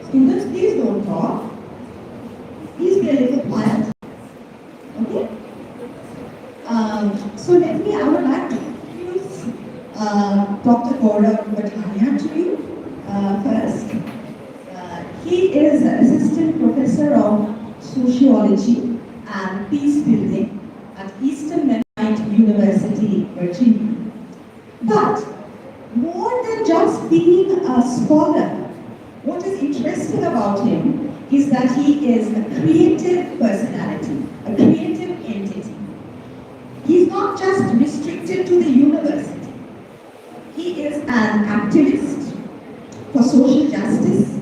Students, please don't talk. Please be a little quiet. Okay? I would like to introduce Dr. Gaurav Bhattania to you first. He is Assistant Professor of Sociology and Peace Building at Eastern Mennonite University, Virginia. But more than just being a scholar, what is interesting about him is that he is a creative personality, a creative entity. He's not just restricted to the university. He is an activist for social justice.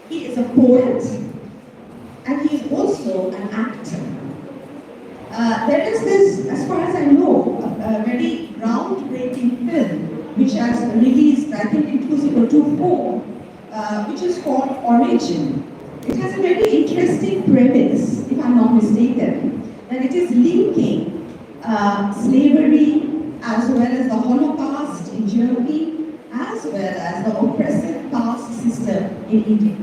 He is a poet, and he is also an actor. There is this, as far as I know, a very groundbreaking film which has released, I think, in 2004, which is called Origin. It has a very interesting premise, if I'm not mistaken, that it is linking slavery as well as the Holocaust in Germany, as well as the oppressive caste system in India.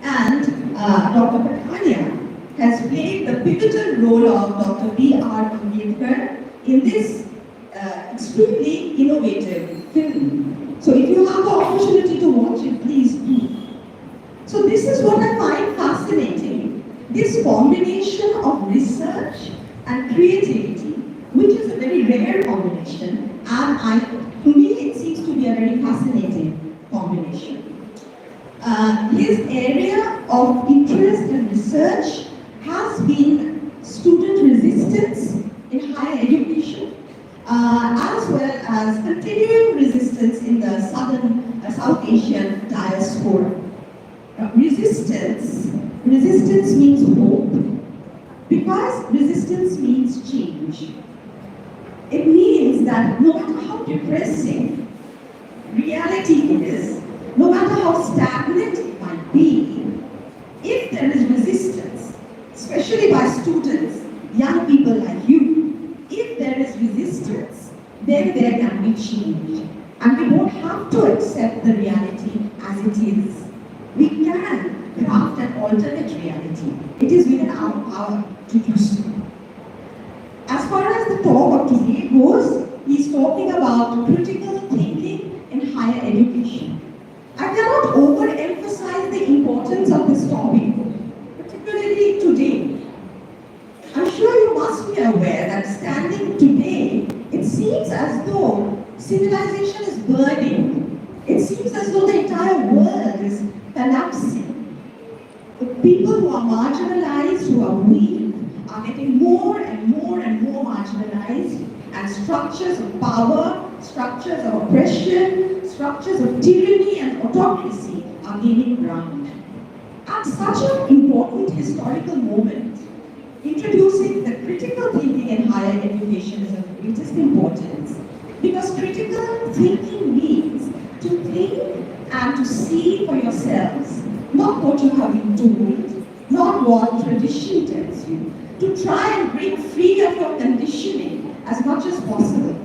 And Dr. Bhattania has played the pivotal role of Dr. B.R. Ambedkar in this extremely innovative film. So if you have the opportunity to watch it, please do. So this is what I find fascinating, this combination of research and creativity, which is a very rare combination, and to me it seems to be a very fascinating combination. His area of interest and research has been student resistance in higher education, as well as continuing resistance in the South Asian diaspora. Resistance means hope, because resistance means change. It means that no matter how depressing reality is, no matter how stagnant it might be, if there is resistance, especially by students, young people like you, if there is resistance, then there can be change. And we don't have to accept the reality as it is. We can craft an alternate reality. It is within our power to do so. As far as the talk of today goes, he's talking about critical thinking in higher education. I cannot overemphasize the importance of this topic, particularly today. I'm sure you must be aware that standing today, it seems as though civilization is burning. It seems as though the entire world is collapsing. The people who are marginalized, who are weak, are getting more and more and more marginalized, and structures of power, structures of oppression, structures of tyranny and autocracy are gaining ground. At such an important historical moment, introducing the critical thinking in higher education is of greatest importance, because critical thinking means to think and to see for yourselves, not what you have been told, not what tradition tells you, to try and break free of your conditioning as much as possible,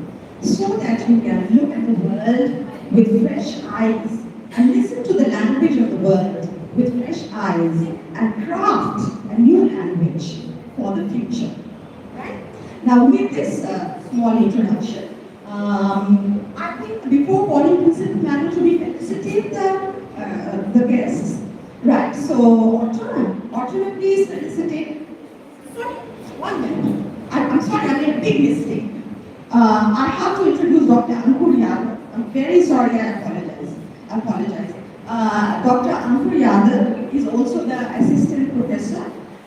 so that you can look at the world with fresh eyes and listen to the language of the world with fresh eyes and craft a new language for the future. Right? Now, with this small introduction, I think before calling Principal Madam to be felicitate the guests. Right, so Arjuna, please felicitate. Sorry, 1 minute. I'm sorry, I made a big mistake. I have to introduce Dr. Ankur Yadav. I'm very sorry, I apologize. Dr. Ankur Yadav is also the assistant professor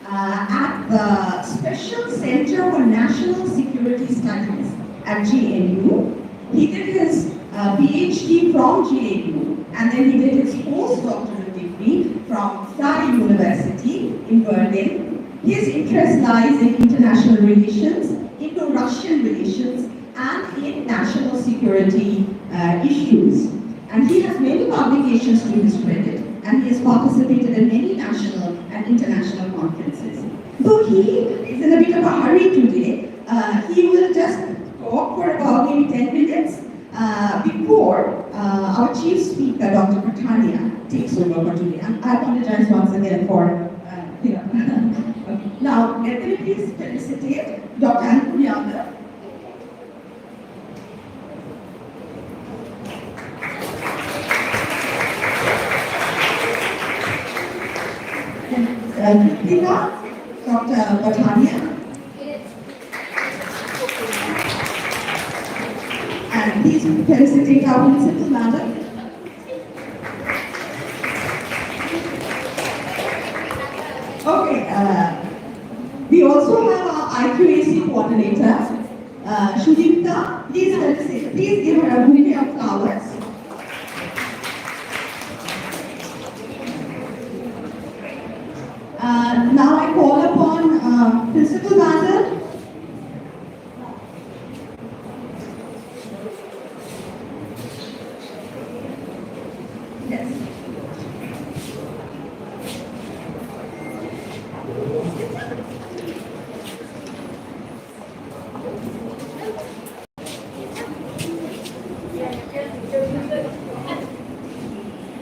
at the Special Center for National Security Studies at GNU. He did his PhD from GNU, and then he did his postdoctoral degree from Freie University in Berlin. His interest lies in international relations, Indo-Russian relations, and in national security issues. And he has many publications to his credit, and he has participated in many national and international conferences. Though he is in a bit of a hurry today, he will just talk for about maybe 10 minutes before our chief speaker, Dr. Bhattania, takes over for today. And I apologize once again for, okay. Now, let me please felicitate Dr. Ankur Yadav. Kritika, Dr. Batania. And please felicitate our principal, madam. Okay, we also have our IQAC coordinator, Shudipta. Please give her a bouquet of flowers. Now I call upon Principal Badal. Yes.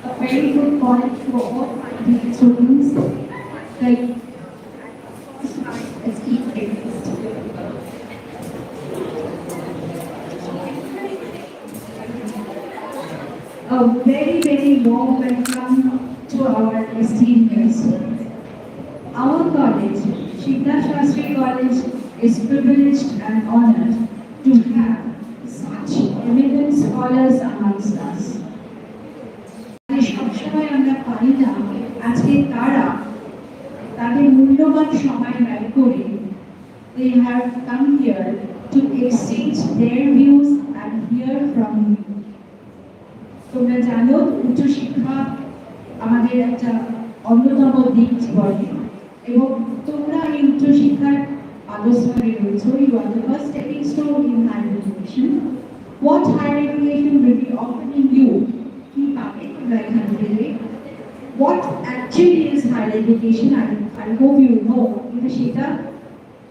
A very good point for all my dear students. Like, let's keep it. A very, very warm welcome to our esteemed guests. Our college, Shikha Shastri College, is privileged and honored to have such eminent scholars amongst us. সবসময় আমরা পাই না আজকে তারা তাদের মূল্যবান সময় ব্যয় করে they have come here to exchange their views and hear from you. তোমরা জানো উচ্চশিক্ষা আমাদের একটা অন্যতম দিক জীবনে এবং তোমরা এই উচ্চশিক্ষার আদর্শে রয়েছো you are the first stepping stone in higher education. What higher education will be offering you? What actually is higher education? I hope you know.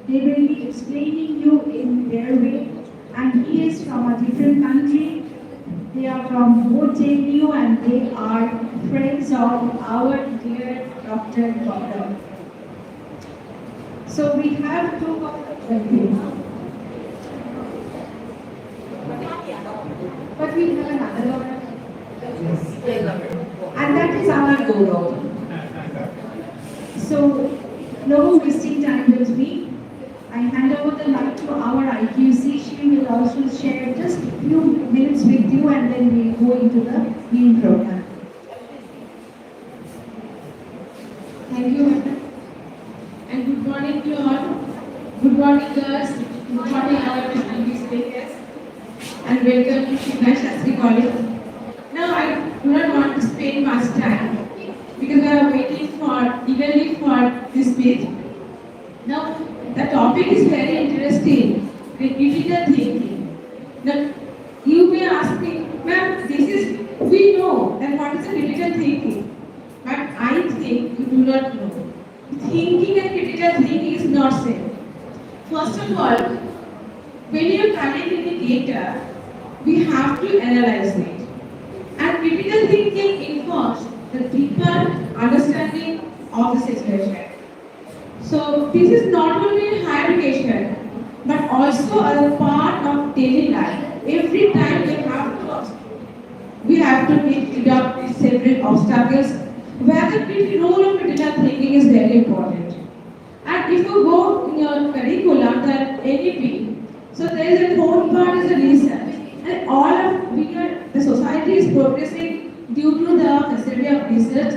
They will be explaining you in their way. And he is from a different country. They are from JNU and they are friends of our dear Dr. Gaurav. So we have two but we have another and that is our goal. So, no wasting time with me. I hand over the mic to our IQC. She will also share just a few minutes with you and then we'll go into the main program. Thank you, madam. And good morning to all. Good morning, girls. Good morning, our distinguished speakers. And welcome to Shikha Shastri College. Now, I do not want to spend much time because I am waiting eagerly for this speech. Now, the topic is very interesting, the critical thinking. Now, you may ask me, ma'am, we know that what is the critical thinking, but I think you do not know. Thinking and critical thinking is not same. First of all, when you are collect any data, we have to analyze it. And critical thinking involves the deeper understanding of the situation. So this is not only in higher education, but also as a part of daily life. Every time we have to meet up with several obstacles, where the role of critical thinking is very important. And if you go in your curriculum, that NEP, so there is a fourth part is the research. And all of the society is progressing due to the facility of research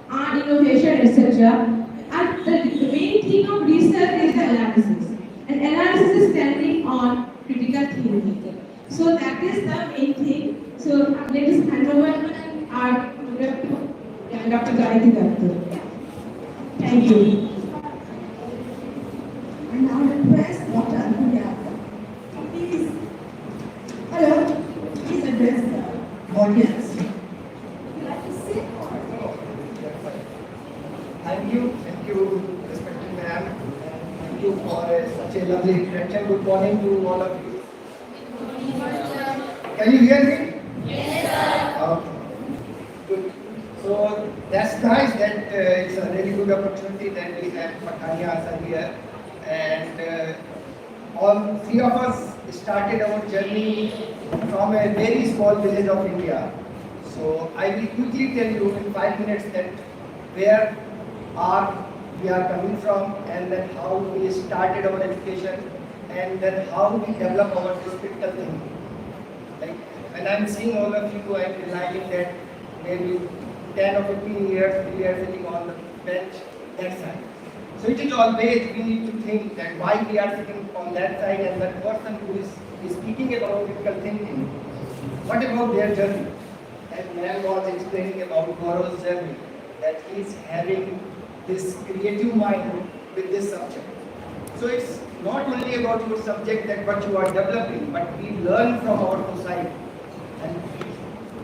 and innovation, etc. And the main thing of research is the analysis. And analysis is standing on critical thinking. So that is the main thing. So let us hand over our Dr. Gayatri Datta. Thank you. And now request Dr. Ankur Yadav. Please. Hello. Please address the audience. Thank you, respected ma'am. Thank you for such a lovely introduction. Good morning to all of you. Can you hear me? Yes, sir. Good. So That's nice that it's a really good opportunity that we have Pathania Asa here. And all three of us started our journey from a very small village of India. So I will quickly tell you in 5 minutes that where are we are coming from, and then how we started our education, and then how we develop our critical thinking. Like when I'm seeing all of you, I'm realizing that maybe 10 or 15 years we are sitting on the bench that side. So it is always we need to think that why we are sitting on that side, and that person who is speaking about critical thinking, what about their journey? And Ma'am was explaining about Gaurav's journey, that he is having this creative mind with this subject. So it's not only about your subject that what you are developing, but we learn from our society. And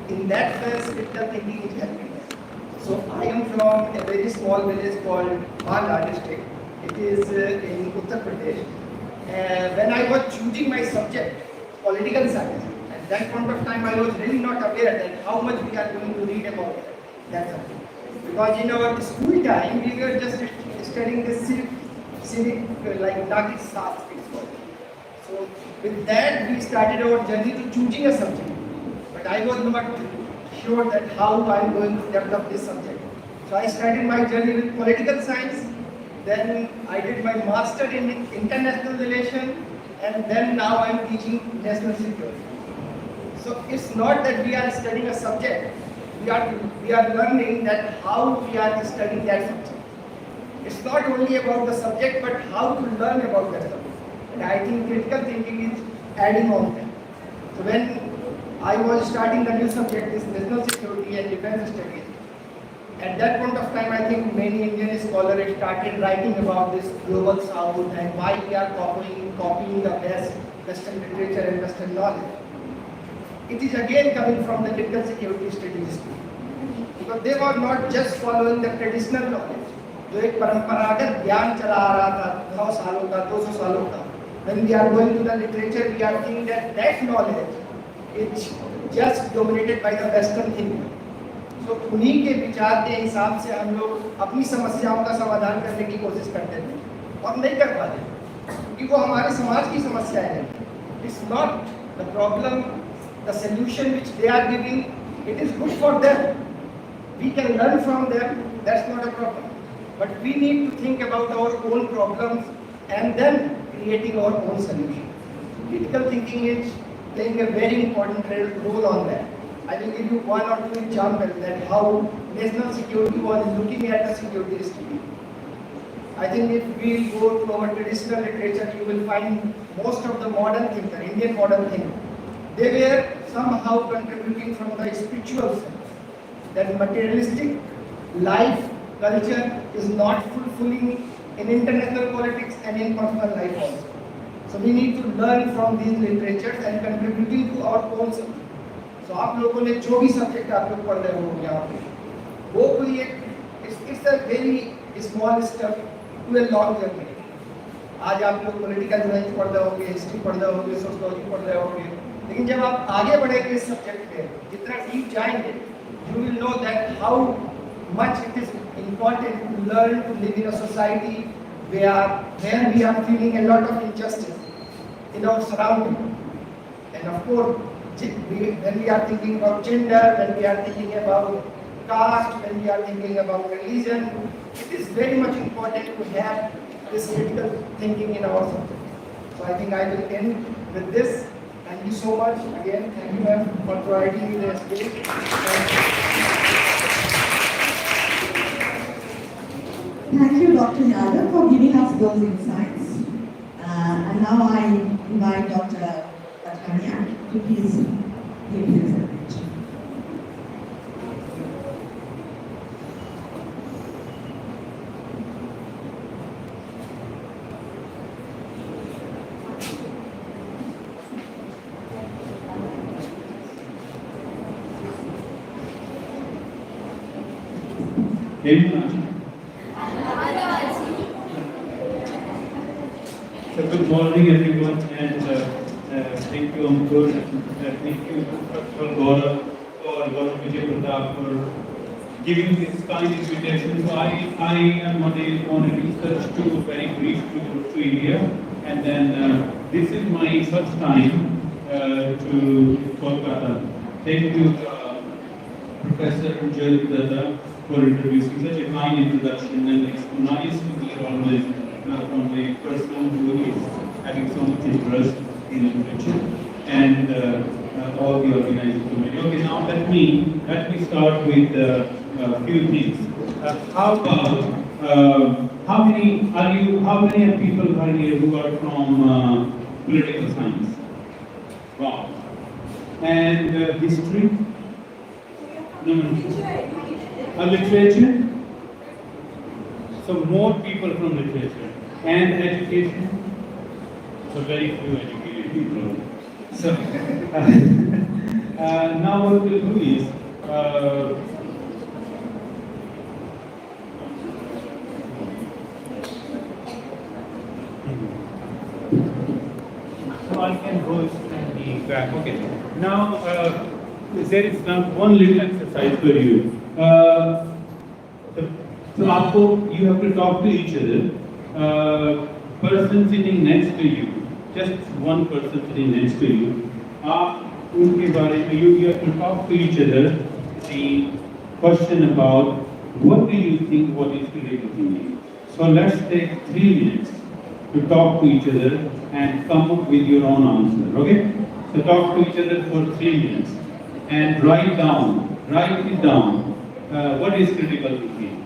in that sense, critical thinking is helping us. So I am from a very small village called Banda district. It is in Uttar Pradesh. When I was choosing my subject, political science, at that point of time I was really not aware that how much we are going to read about that subject. Because in our school time, we were just studying the civic like Nagrik Shastra is called. So with that, we started our journey to choosing a subject. But I was not sure that how I am going to develop this subject. So I started my journey with political science. Then I did my master in international relations, and then now I am teaching national security. So it's not that we are studying a subject. We are learning that how we are studying that subject. It's not only about the subject, but how to learn about that subject. And I think critical thinking is adding on that. So when I was starting the new subject, is national security and defense studies. At that point of time, I think many Indian scholars started writing about this global south and why we are copying the best Western literature and Western knowledge. It is again coming from the critical security studies. Because they were not just following the traditional knowledge. जो एक परंपरागत ज्ञान चला आ रहा था 100 सालों का 200 सालों का. When we are going to the literature, we are thinking that knowledge is just dominated by the Western thinking. So उन्हीं के विचार के हिसाब से हम लोग अपनी समस्याओं का समाधान करने की कोशिश करते थे और नहीं कर पाते क्योंकि वो हमारे समाज की समस्याएं हैं. It's not the problem, the solution which they are giving. It is good for them. We can learn from them. That's not a problem. But we need to think about our own problems and then creating our own solution. Critical thinking is playing a very important role on that. I will give you one or two examples that how national security was looking at the security study. I think if we go to our traditional literature, you will find most of the modern thinker, Indian modern thinker, they were somehow contributing from the spiritual sense. That materialistic life culture is not fulfilling in international politics and in personal life also. So we need to learn from these literatures and contributing to our own subject. So आप लोगों ने जो भी subject आप लोग पढ़ रहे हो यहाँ पे, वो कोई एक it's a very small step to a long journey. आज आप लोग पॉलिटिकल साइंस पढ़ रहे होंगे, हिस्ट्री पढ़ रहे होंगे, सोशियोलॉजी पढ़ रहे होंगे, लेकिन जब आप आगे बढ़ेंगे इस सब्जेक्ट में, जितना डीप जाएंगे, you will know that how much it is important to learn to live in a society where we are feeling a lot of injustice in our surrounding. And of course, when we are thinking about gender, when we are thinking about caste, when we are thinking about religion, it is very much important to have this critical thinking in our subject. So I think I will end with this. Thank you so much. Again, thank you ma'am for providing me the space. Thank you, Dr. Yadav, for giving us those insights. And now I invite Dr. Pathania to please give his speech. So good morning everyone, and thank you Ankur, thank you Dr. Gaurav or Gaurav Vijay Pratap for giving this kind invitation. So I am on a research tour, very brief tour to India, and then this is my first time to Kolkata. Thank you, Professor Ujjwal Datta, for introducing such a kind introduction, and it's nice to hear always from a person who is having so much interest in literature and all the organizing committee. Okay, now let me start with a few things. How about how many people are here who are from political science? Wow. And history? No. Literature? So more people from literature. And education? So very few educated people. So now what we'll do is so I can go and be back. Okay. Now there is now one little exercise for you. So you have to talk to each other. Person sitting next to you, just one person sitting next to you. उनके बारे में you have to talk to each other. The question about what do you think what is critical thinking? So let's take 3 minutes to talk to each other and come up with your own answer. Okay? So talk to each other for 3 minutes and write it down. What is critical thinking?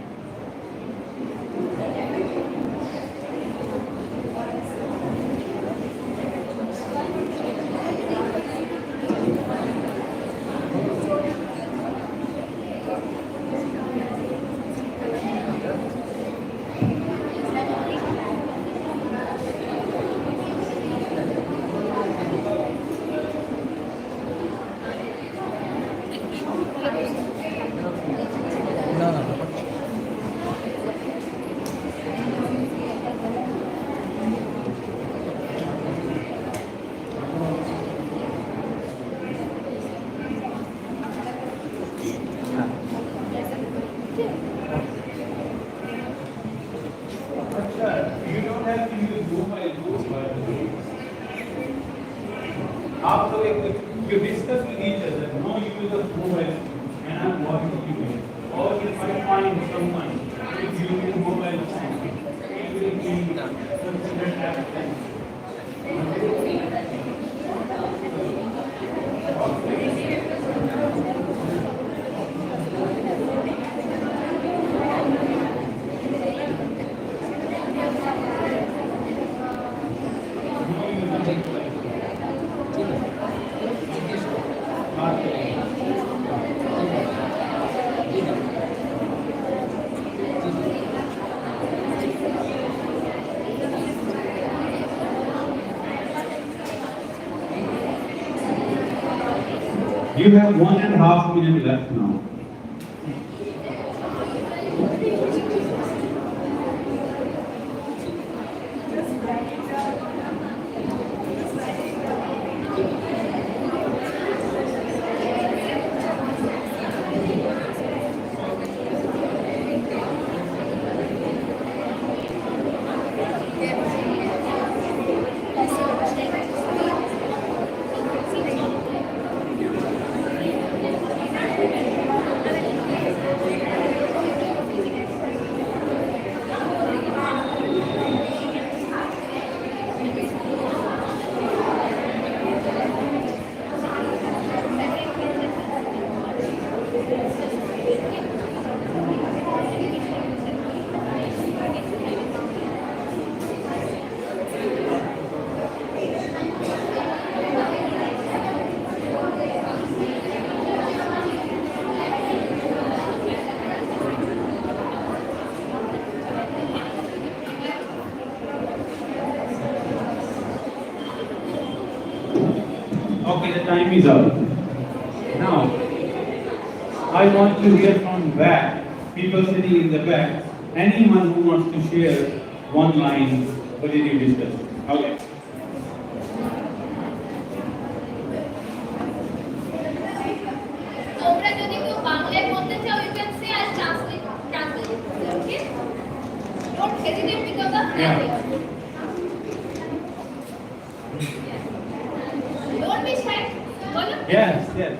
You don't have to use mobile phones, by the way. After you discuss with each other, no use of mobile phones, and I'm watching you. Or if I find someone who is using mobile phones, it will be considered as You have 1.5 minutes left now. Okay, the time is up. Now, I want to hear from back, people sitting in the back, anyone who wants to share one line, what did you discuss? Okay. তোমরা যদি কেউ বাংলায় বলতে চাও, you can say I'll hesitate because of Yeah. that. Don't be shy. Bolo. Yes, yes.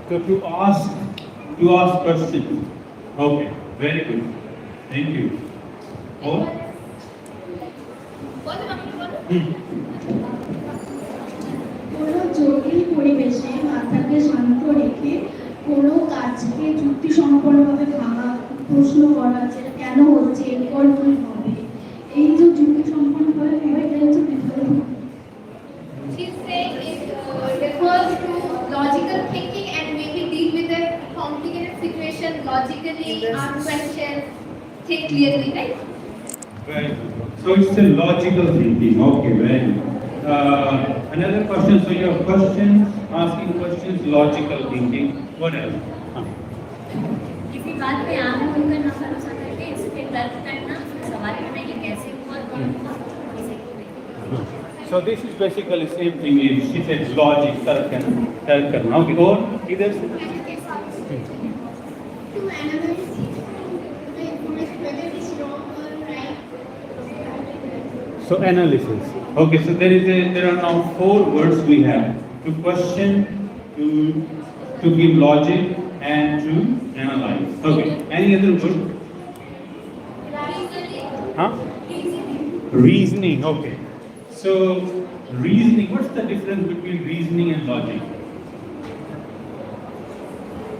So to ask questions. Okay, very good. Thank you. Or? বলো বাবা বলো। কোনো জটিল পরিবেশে মাথাকে শান্ত রেখে কোনো কাজকে যুক্তিসম্পন্নভাবে ভাবা, প্রশ্ন করা, যেটা কেন হচ্ছে, এরপর কি হবে, এই যে যুক্তিসম্পন্নভাবে ভাবা, এটা হচ্ছে বিফল। She's saying it refers to logical thinking and maybe deal with a complicated situation logically, ask questions, think clearly, right? Very good. So it's a logical thinking. Okay, very good. Another question. So your questions, asking questions, logical thinking. What else? किसी बात पे आम होकर ना भरोसा करके इस पे तर्क करना, सवाल करना ये कैसे हुआ, कौन हुआ, इसे So this is basically same thing. She said logic, tark karna. Okay. Or either. To analyze the information whether it is wrong or right. So analysis. Okay. So there are now 4 words we have: to question, to give logic, and to analyze. Okay. Any other word? Huh? Reasoning. Okay. So reasoning. What's the difference between reasoning and logic?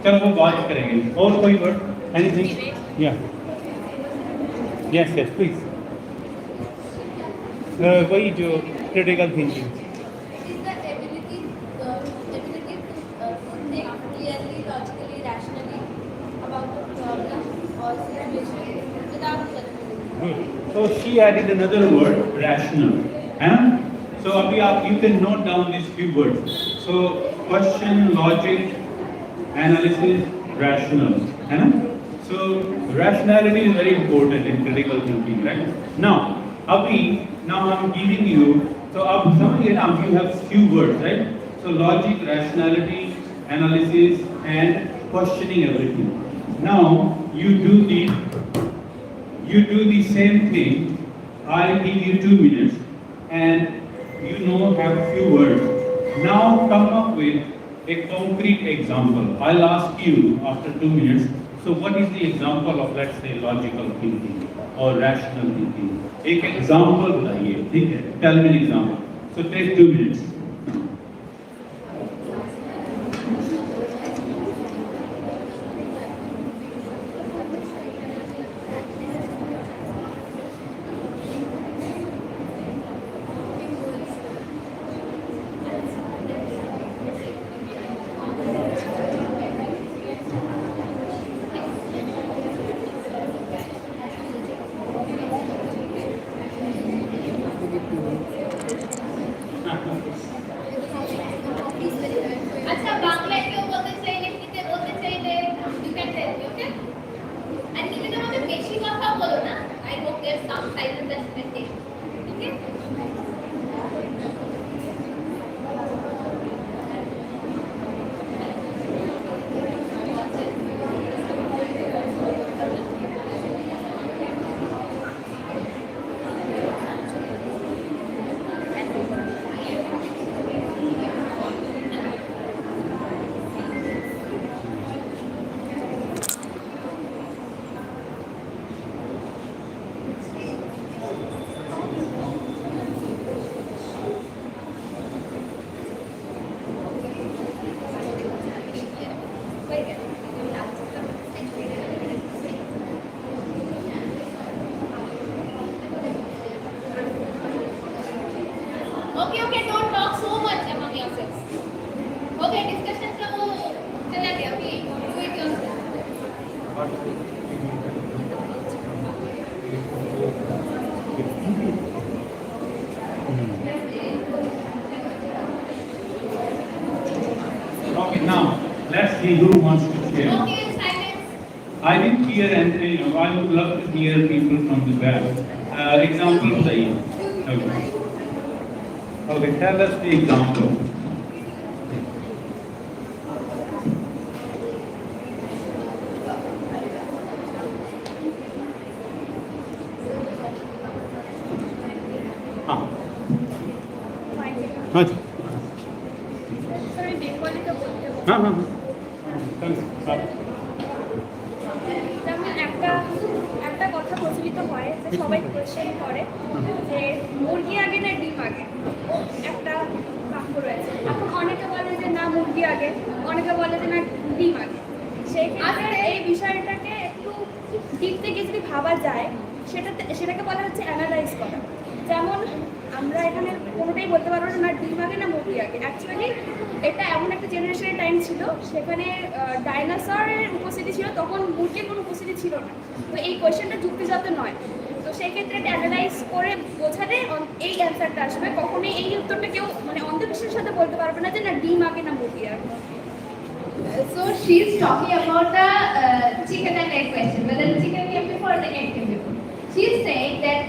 चलो वो बात करेंगे. और कोई word? Anything? Yeah. Yes. Yes. Please. वही जो critical thinking. It is the ability to think clearly, logically, rationally about the problem or situation without judgment. Good. So she added another word, rational. So abhi you can note down these few words. So question, logic, analysis, rational. So rationality is very important in critical thinking, right? Now I'm giving you. So you have few words, right? So logic, rationality, analysis, and questioning everything. Now you do the same thing. I'll give you 2 minutes, and have few words. Now come up with a concrete example. I'll ask you after 2 minutes. So what is the example of, let's say, logical thinking or rational thinking? एक example बताइए, ठीक है? Tell me an example. So take 2 minutes. अच्छा बांग्ला क्यों बोलते चाहिए कितने बोलते चाहिए you can tell me, okay? And you can also बेशी কথা বলো না. I hope there's some silence that you can take. Okay? Okay, don't talk so much among yourselves. Okay, discussion का वो चला गया. Okay, do it yourself. Okay, now let's see who wants to share. Okay, silence. I didn't hear anything. I would love to hear people from the back. Example बताइए. Okay. Okay, tell us the example. हाँ हाँ जी sir मैं बेंगली का बोलते हो हाँ हाँ हाँ যেমন একটা একটা কথা প্রচলিত হয় যে সবাই কোয়েশ্চেন করে যে মুরগি আগে না ডিম আগে একটা বাক্য রয়েছে এখন অনেকে বলে যে না মুরগি আগে অনেকে বলে যে না ডিম আগে সেই ক্ষেত্রে এই বিষয়টাকে একটু দিক থেকে যদি ভাবা যায় সেটাকে বলা হচ্ছে অ্যানালাইজ করা যেমন আমরা এখানে কোনোটাই বলতে পারবো না ডিম আগে না মুরগি আগে অ্যাকচুয়ালি এটা এমন একটা জেনারেশনের টাইম ছিল সেখানে ডাইনোসরের উপস্থিতি ছিল তখন মুরগির কোনো উপস্থিতি ছিল না তো এই কোয়েশ্চেনটা যুক্তিগত নয় তো সেই ক্ষেত্রে এটা অ্যানালাইজ করে বোঝালে এই অ্যান্সারটা আসবে কখনোই এই উত্তরটা কেউ মানে অন্ধবিশ্বাসের সাথে বলতে পারবে না যে না ডিম আগে না মুরগি আগে So she's talking about the chicken and egg question, whether the chicken came before or the egg came before. She's saying that,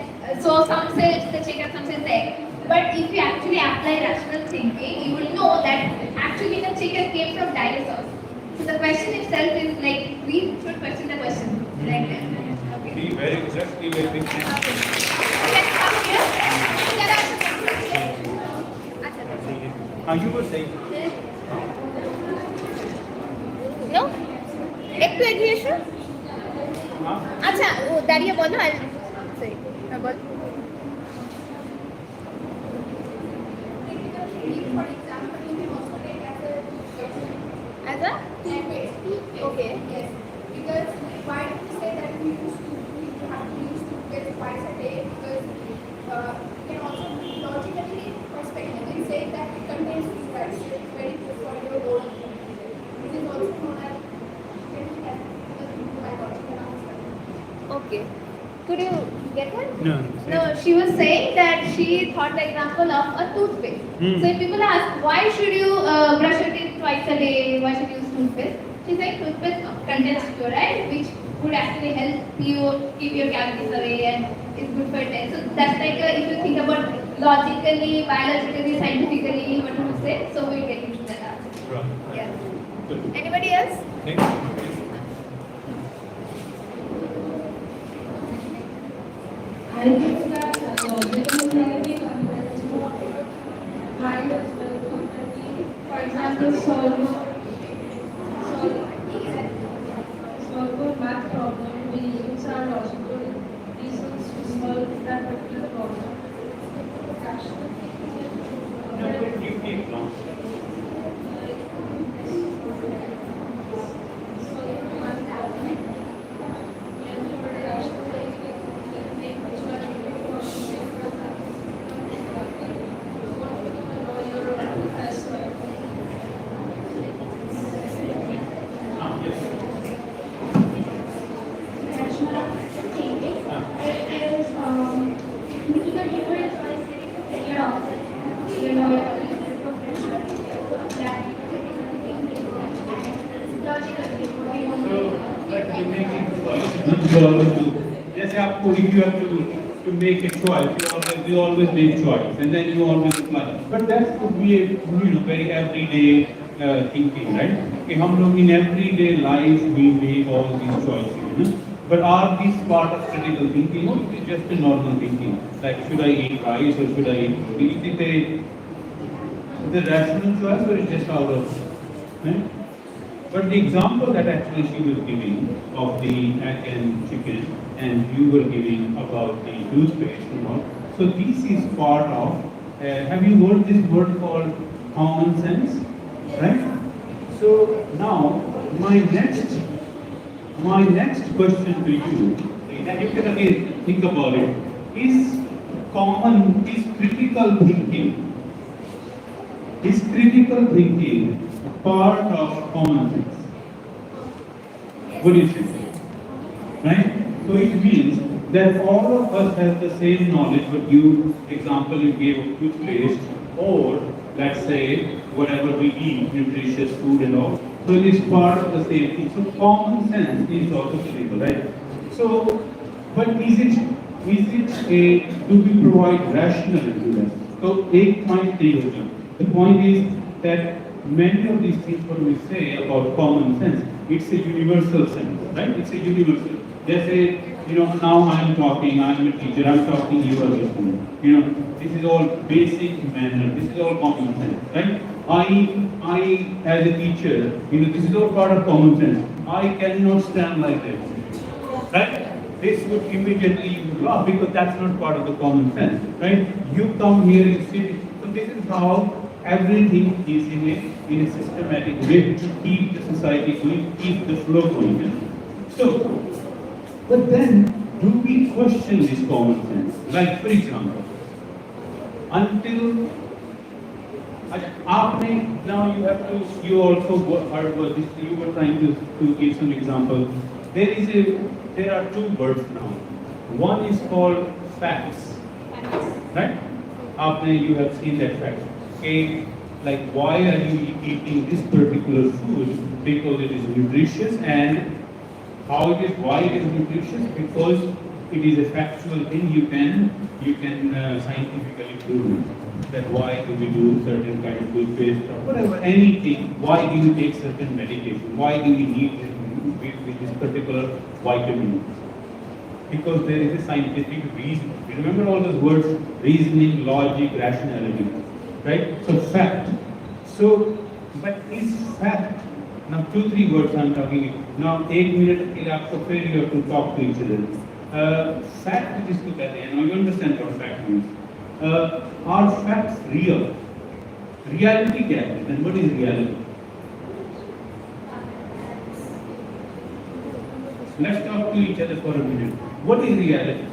so some say it's the chicken, some say the egg. But if you actually apply rational thinking, you will know that actually the chicken came from dinosaurs. So the question itself is like, we should question the question like that. Okay. Be very just be very big. Let's come here. There are some You were saying. No? একটু এগিয়ে এসো हाँ আচ্ছা ও দাঁড়িয়ে বলো আর sorry বল as a okay yes because why do you say that we have to use toothpaste twice a day because you can also logically perspectively say that it contains fluoride so it's very good for your bone. It is also known as okay. Could you get one? No. No, she was saying that she thought the example of a toothpaste. So if people ask, why should you brush your teeth twice a day? Why should you use toothpaste? She's saying toothpaste contains fluoride, which would actually help you keep your cavities away and is good for your teeth. So that's like if you think about logically, biologically, scientifically, what you say. So we'll get into that answer. Right. Yeah. Good. Anybody else? Thank you. I think that logical thinking kind of for example solve a math problem we use our logical reasons to solve that particular problem. No, give the example. जैसे आपको if you have to make a choice, you always make choice, and then you always apply. But that could be a very everyday thinking, right? कि हम लोग in everyday life we make all these choices. But are these part of critical thinking or is it just a normal thinking? Like should I eat rice or should I eat food? Is it a rational choice or is it just out of? Right? But the example that actually she was giving of the egg and chicken, and you were giving about the toothpaste and all. So this is part of. Have you heard this word called common sense? Right. So now my next question to you, and you can again think about it. Is critical thinking? Is critical thinking part of common sense? What do you think? Right? So it means that all of us have the same knowledge, but example you gave of toothpaste, or let's say whatever we eat, nutritious food and all. So it is part of the same thing. So common sense is also critical, right? So, but do we provide rational evidence? तो एक point नहीं होगा. The point is that many of these things what we say about common sense, it's a universal sense, right? It's a universal. Jैसे, now I am talking, I am a teacher, I am talking, you are listening. This is all basic manner, this is all common sense, right? I as a teacher, this is all part of common sense. I cannot stand like this, right? This would immediately laugh because that's not part of the common sense, right? You come here, you sit. So this is how everything is in a systematic way to keep the society going, keep the flow going. So, but then, do we question this common sense? Like, for example, until आपने, now you also heard about this, you were trying to give some example. There are two words now. One is called facts, right? You have seen that fact. Okay, like why are you eating this particular food? Because it is nutritious, and why it is nutritious? Because it is a factual thing. You can scientifically prove that why do we do certain kind of food paste or whatever, anything. Why do you take certain medication? Why do you need with this particular vitamin? Because there is a scientific reason. You remember all those words: reasoning, logic, rationality, right? So fact. So, but is fact? Now 2-3 words I'm talking. Now 1 minute के आपको फिर you have to talk to each other. Fact जिसको कहते हैं. Now you understand what fact means. Are facts real? Reality क्या है? Then what is reality? Let's talk to each other for a minute. What is reality?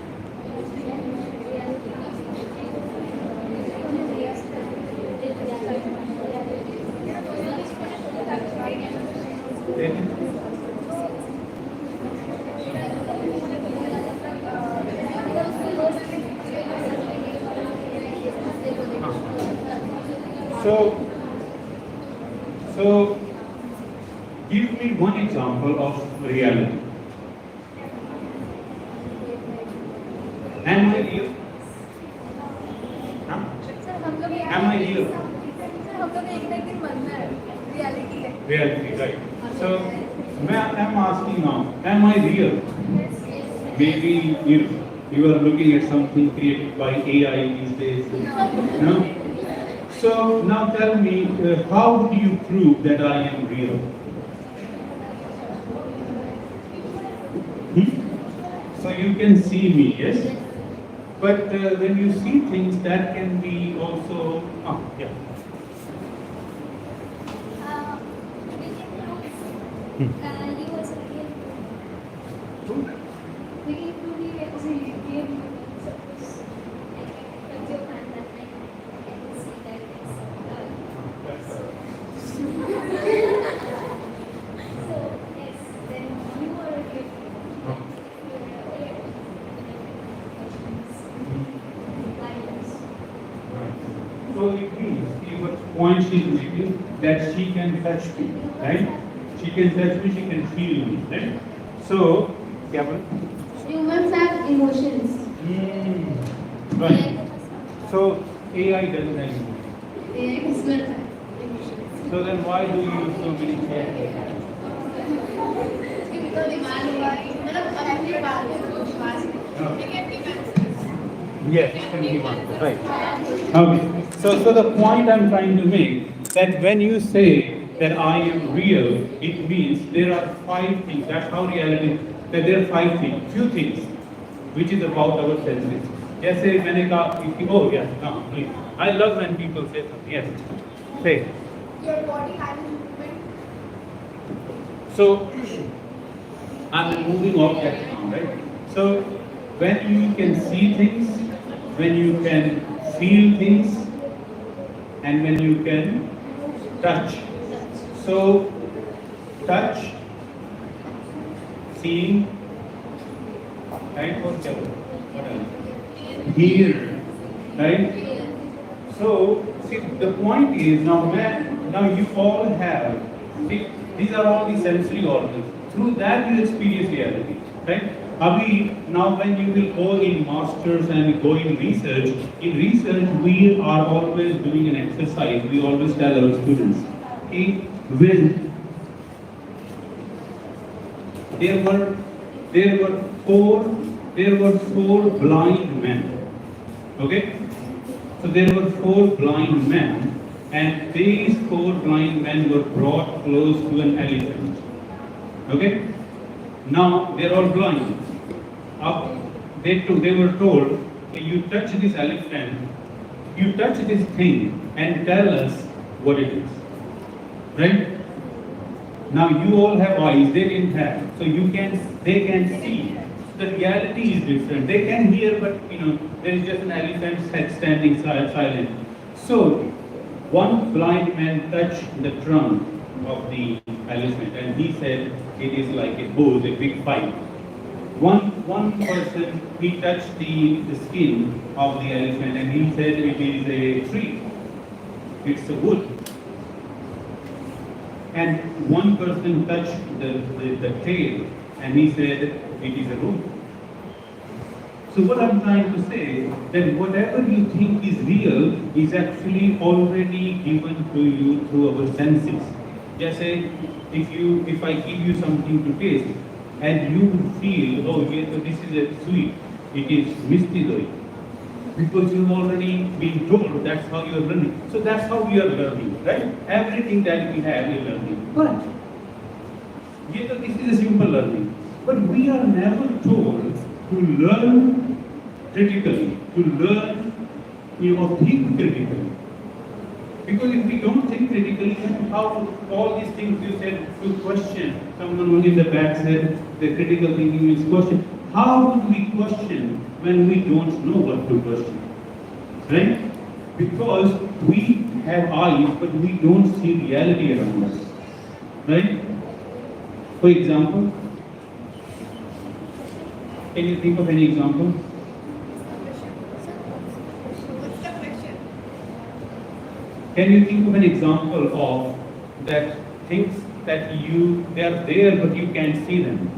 So give me one example of reality. Am I real? Huh? Am I real? Reality, right. So I'm asking now, am I real? Maybe you are looking at something created by AI these days. No? So now tell me, how do you prove that I am real? So you can see me, yes? But when you see things, that can be also, yeah. So it means, see what point she is making, that she can touch me, right? She can touch me, she can feel me, right? So, Kevin? Humans have emotions. Right. So, AI doesn't have emotions. AI does not have emotions. So then why do you use so many characters? तो दिमाग हुआ मतलब अपनी बात को विश्वास Yes, can give answer. Right. Okay. So the point I'm trying to make, that when you say that I am real, it means there are 5 things. That's how reality. That there are 5 things, few things, which is about our senses. जैसे मैंने कहा, oh yes, please. I love when people say something. Yes. Say. Your body has movement. So I'm a moving object now, right? So when you can see things, when you can feel things, and when you can touch. So touch, seeing, right? What else? Hear, right? So see, the point is now you all have, see, these are all the sensory organs. Through that you experience reality, right? Now when you will go in masters and go in research we are always doing an exercise. We always tell our students, okay, when there were four blind men. Okay? So there were four blind men, and these four blind men were brought close to an elephant. Okay? Now they're all blind. They were told, you touch this elephant, you touch this thing and tell us what it is. Right? Now you all have eyes, they didn't have. So they can see. The reality is different. They can hear, but there is just an elephant's head standing silent. So one blind man touched the trunk of the elephant and he said it is like a bull, a big pipe. One person, he touched the skin of the elephant and he said it is a tree. It's a wood. And one person touched the tail and he said it is a root. So what I'm trying to say, that whatever you think is real is actually already given to you through our senses. Just say, if I give you something to taste, and you feel, oh yes, so this is a sweet, it is misty though. Because you've already been told, that's how you are learning. So that's how we are learning, right? Everything that we have is learning. But, yes, so this is a simple learning. But we are never told to learn critically, to learn, think critically. Because if we don't think critically, then how all these things you said to question, someone in the back said the critical thinking is question. How would we question when we don't know what to question? Right? Because we have eyes, but we don't see reality around us. Right? For example, can you think of any example? What's the question? Can you think of an example of that things that they are there but you can't see them?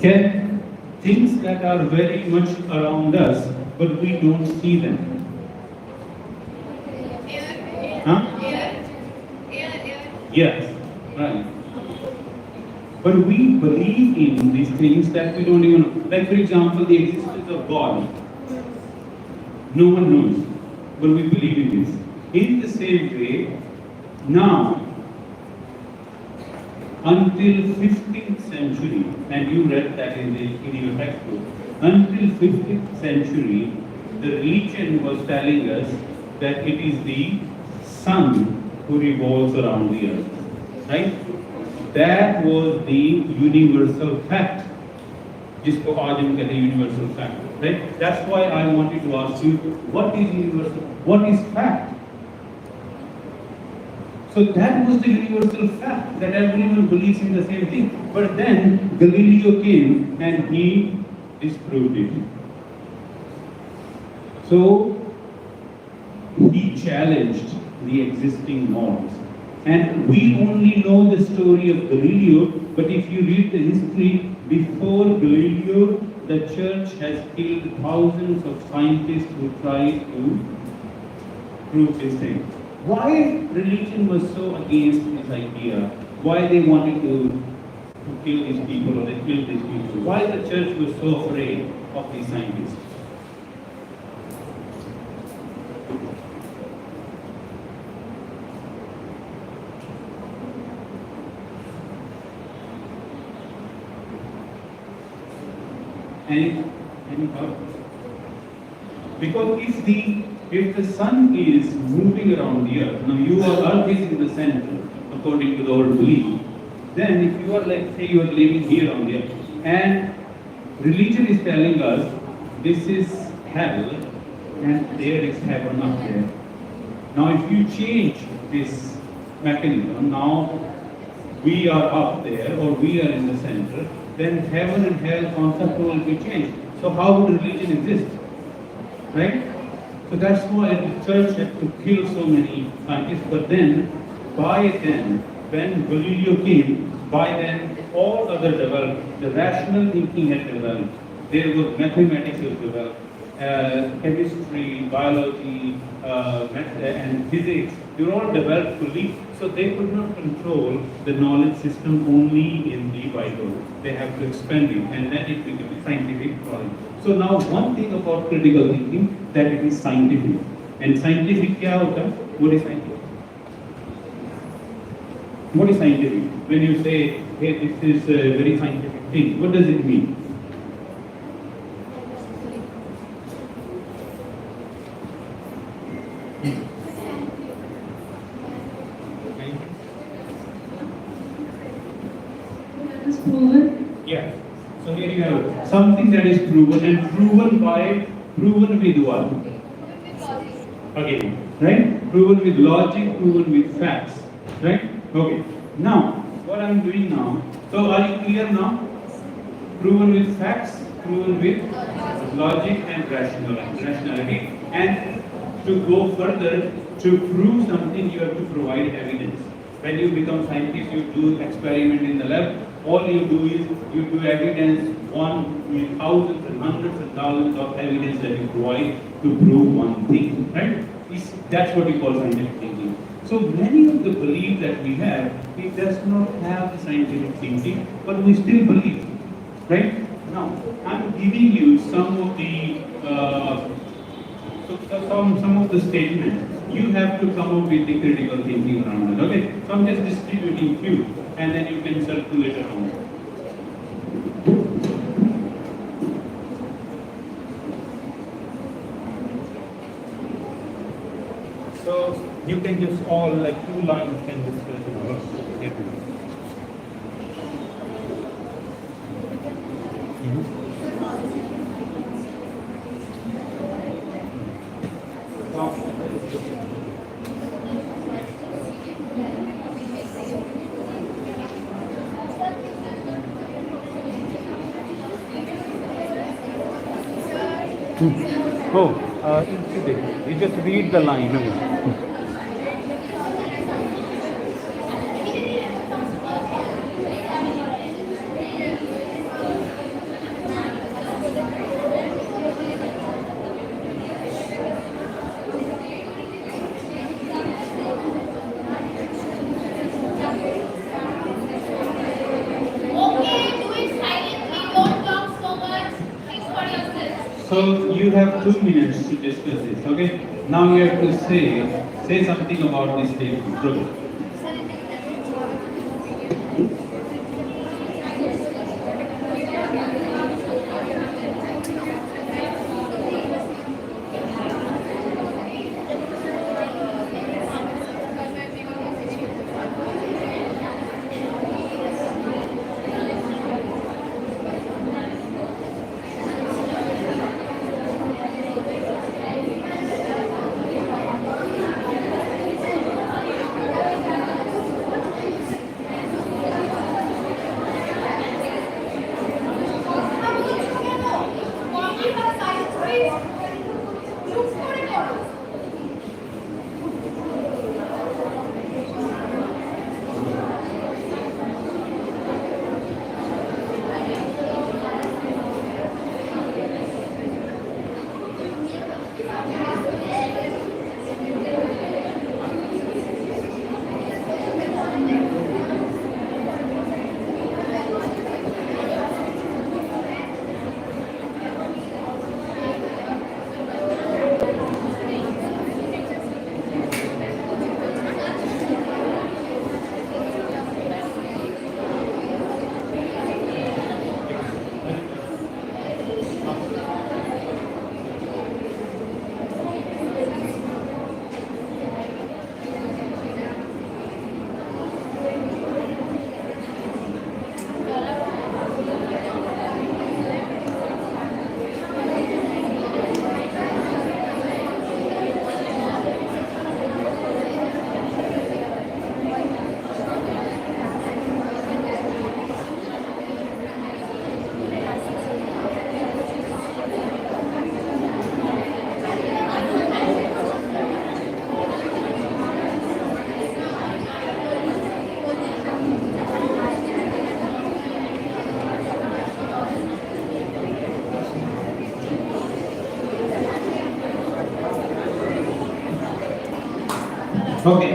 Can things that are very much around us but we don't see them? Huh? Yes, right. But we believe in these things that we don't even know. Like for example, the existence of God. No one knows, but we believe in this. In the same way, now, until 15th century, and you read that in your textbook, until 15th century, the religion was telling us that it is the sun who revolves around the earth, right? That was the universal fact. जिसको आज हम कहते हैं universal fact, right? That's why I wanted to ask you, what is universal? What is fact? So that was the universal fact that everyone believes in the same thing. But then Galileo came and he disproved it. So he challenged the existing norms. And we only know the story of Galileo, but if you read the history, before Galileo, the church has killed thousands of scientists who tried to prove this thing. Why religion was so against this idea? Why they wanted to kill these people or they killed these people? Why the church was so afraid of these scientists? Any thought? Because if the sun is moving around the earth, now earth is in the center, according to the old belief, then if you are like, say you are living here on the earth, and religion is telling us this is hell and there is heaven up there. Now if you change this mechanism, now we are up there or we are in the center, then heaven and hell concept will be changed. So how would religion exist? Right? So that's why the church had to kill so many scientists. But then, by then, when Galileo came, by then all other developed. The rational thinking had developed. There was mathematics was developed, chemistry, biology, and physics. They were all developed fully, so they could not control the knowledge system only in the Bible. They have to expand it, and then it became scientific knowledge. So now one thing about critical thinking, that it is scientific. And scientific क्या होता है? What is scientific? What is scientific? When you say, hey, this is a very scientific thing, what does it mean? It's proven. Yeah. So here you have something that is proven, and proven with what? Again, right? Proven with logic, proven with facts, right? Okay. Now, what I'm doing now, so are you clear now? Proven with facts, proven with logic and rationality. And to go further, to prove something, you have to provide evidence. When you become scientist, you do experiment in the lab. All you do is you do evidence, thousands and hundreds and thousands of evidence that you provide to prove one thing, right? That's what we call scientific thinking. So many of the beliefs that we have, it does not have the scientific thinking, but we still believe, right? Now, I'm giving you some of the some of the statements. You have to come up with the critical thinking around it. Okay, so I'm just distributing few, and then you can circulate around. So you can just all like 2 lines can discuss. You just read the line. So you have 2 minutes to discuss this, okay? Now you have to say something about this statement. Go. Okay.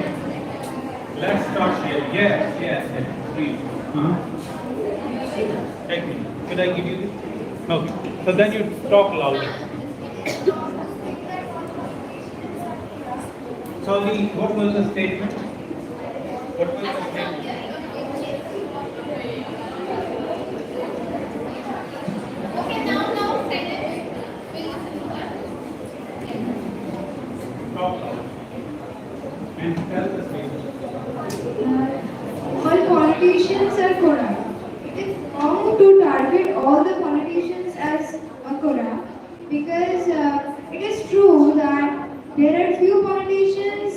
Let's start here. Yes. Please. Take me. Should I give you this? Okay. So then you talk louder. Sorry, what was the statement? What was the statement? Okay, now, Talk louder. And tell the statement. All politicians are corrupt. It is wrong to target all the politicians as a corrupt because it is true that there are few politicians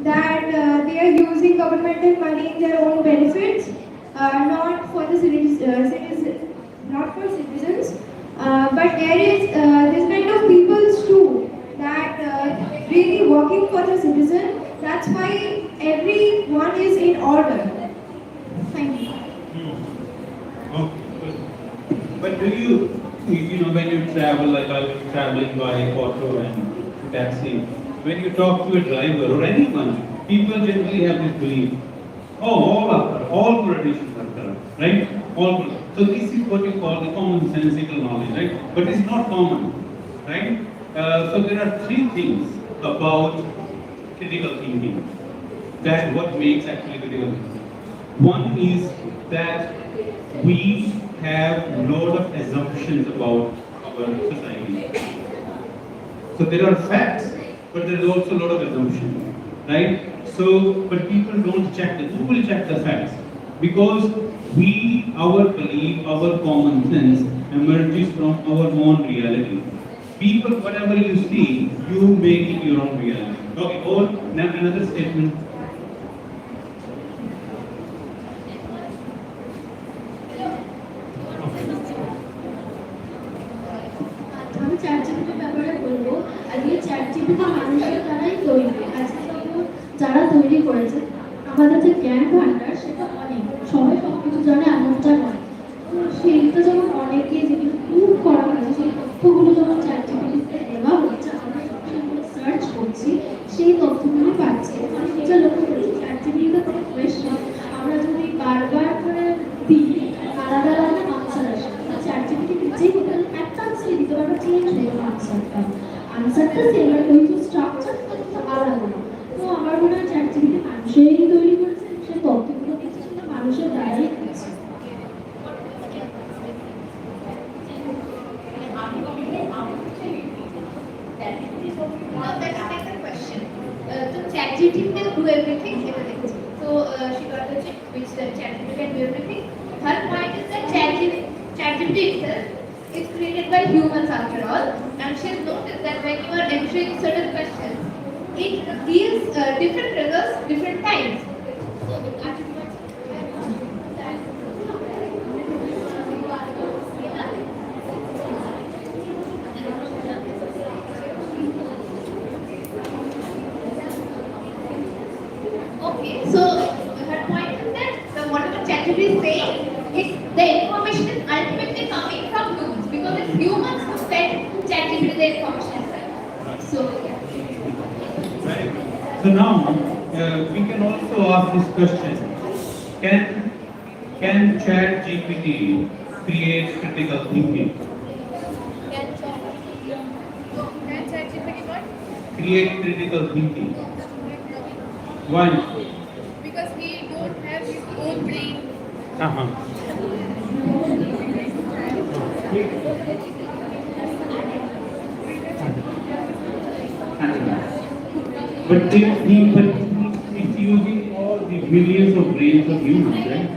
that they are using governmental money in their own benefits, not for the not for citizens. But there is this kind of peoples too that really working for the citizen. That's why everyone is in order. Thank you. Okay, good. But do you know, when you travel, like I was traveling by auto and taxi, when you talk to a driver or anyone, people generally have this belief, oh, all politicians are corrupt, right? So this is what you call the commonsensical knowledge, right? But it's not common, right? So there are three things about critical thinking. That what makes actually critical thinking. One is that we have a lot of assumptions about our society. So there are facts, but there is also a lot of assumptions, right? So, but people don't check it. Who will check the facts? Because our belief, our common sense emerges from our own reality. People, whatever you see, you make it your own reality. Okay, or now another statement. আমি চ্যাটজিপিটির ব্যাপারে বলবো, আজকে ChatGPT মানুষের দ্বারাই তৈরি। আজকে যারা তৈরি করেছে, আমাদের যে জ্ঞান ভান্ডার সেটা অনেক, সবাই সব কিছু জানে এমনটা নয়। তো সেইটা যেমন অনেকে যেগুলো প্রুভ করা হয়েছে, সেই তথ্যগুলো যখন চ্যাটজিপিটিতে দেওয়া হচ্ছে, আমরা সেগুলো সার্চ করছি, সেই তথ্যগুলো পাচ্ছি। আমি যেটা লক্ষ্য করেছি, চ্যাটজিপিটিতে কোনো কোয়েশ্চেন আমরা যদি বারবার করে দিই, আলাদা আলাদা আনসার আসে। চ্যাটজিপিটি নিজেই একটা আনসার দিতে পারবে, চেঞ্জ হয়ে যাবে আনসারটা সেম, কিন্তু স্ট্রাকচার আলাদা। তো আমার মনে হয় চ্যাটজিপিটি মানুষেরই তৈরি করেছে, সে তথ্যগুলো দিচ্ছে সেটা মানুষের দ্বারাই দিচ্ছে। Now let's take the question. So ChatGPT can do everything. So she got the check which the ChatGPT can do everything. Her point is that ChatGPT itself is created by humans after all, and she has noticed that when you are entering certain questions, it gives different results different times. Okay, so her point is that whatever ChatGPT is saying, the information is ultimately coming from humans because it's humans who fed ChatGPT the information. So yeah. Right. So now we can also ask this question: Can ChatGPT create critical thinking? Can ChatGPT what? Create critical thinking. Why? Because he don't have his own brain. But it's using all the millions of brains of humans, right?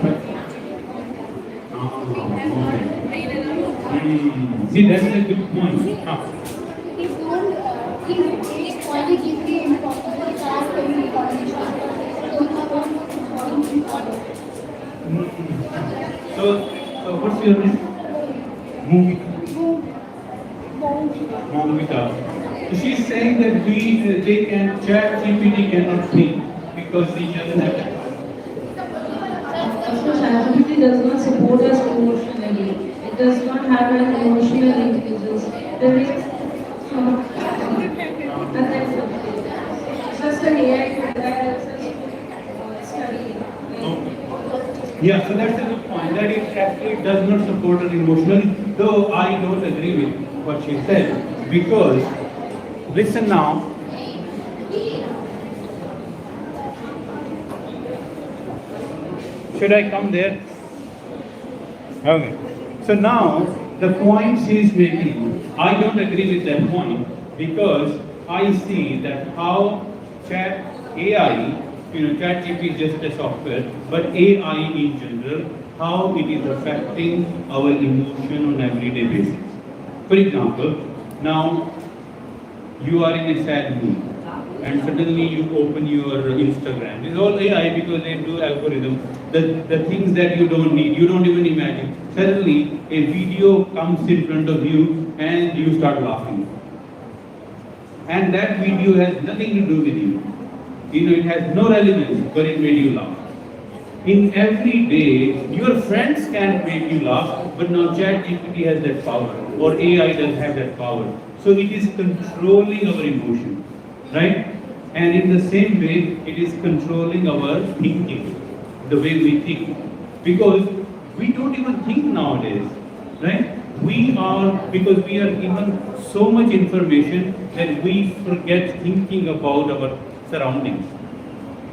But, see, that's a good point. His only gives the impossible task to the So, what's your name? Moumika. So she's saying that ChatGPT cannot think because he doesn't have that. ChatGPT does not support us emotionally. It does not have an emotional intelligence. the next, and then just an AI tool that helps us study. Yeah, so that's a good point, that it actually does not support an emotional, though I don't agree with what she said, because, listen now, should I come there? Okay, so now, the point she is making, I don't agree with that point, because I see that how AI, ChatGPT is just a software, but AI in general, how it is affecting our emotion on everyday basis. For example, now you are in a sad mood, and suddenly you open your Instagram. It's all AI because they do algorithm. The things that you don't need, you don't even imagine. Suddenly a video comes in front of you and you start laughing. And that video has nothing to do with you. It has no relevance, but it made you laugh. In every day, your friends can make you laugh, but now ChatGPT has that power, or AI does have that power. So it is controlling our emotion, right? And in the same way, it is controlling our thinking, the way we think. Because we don't even think nowadays, right? Because we are given so much information that we forget thinking about our surroundings.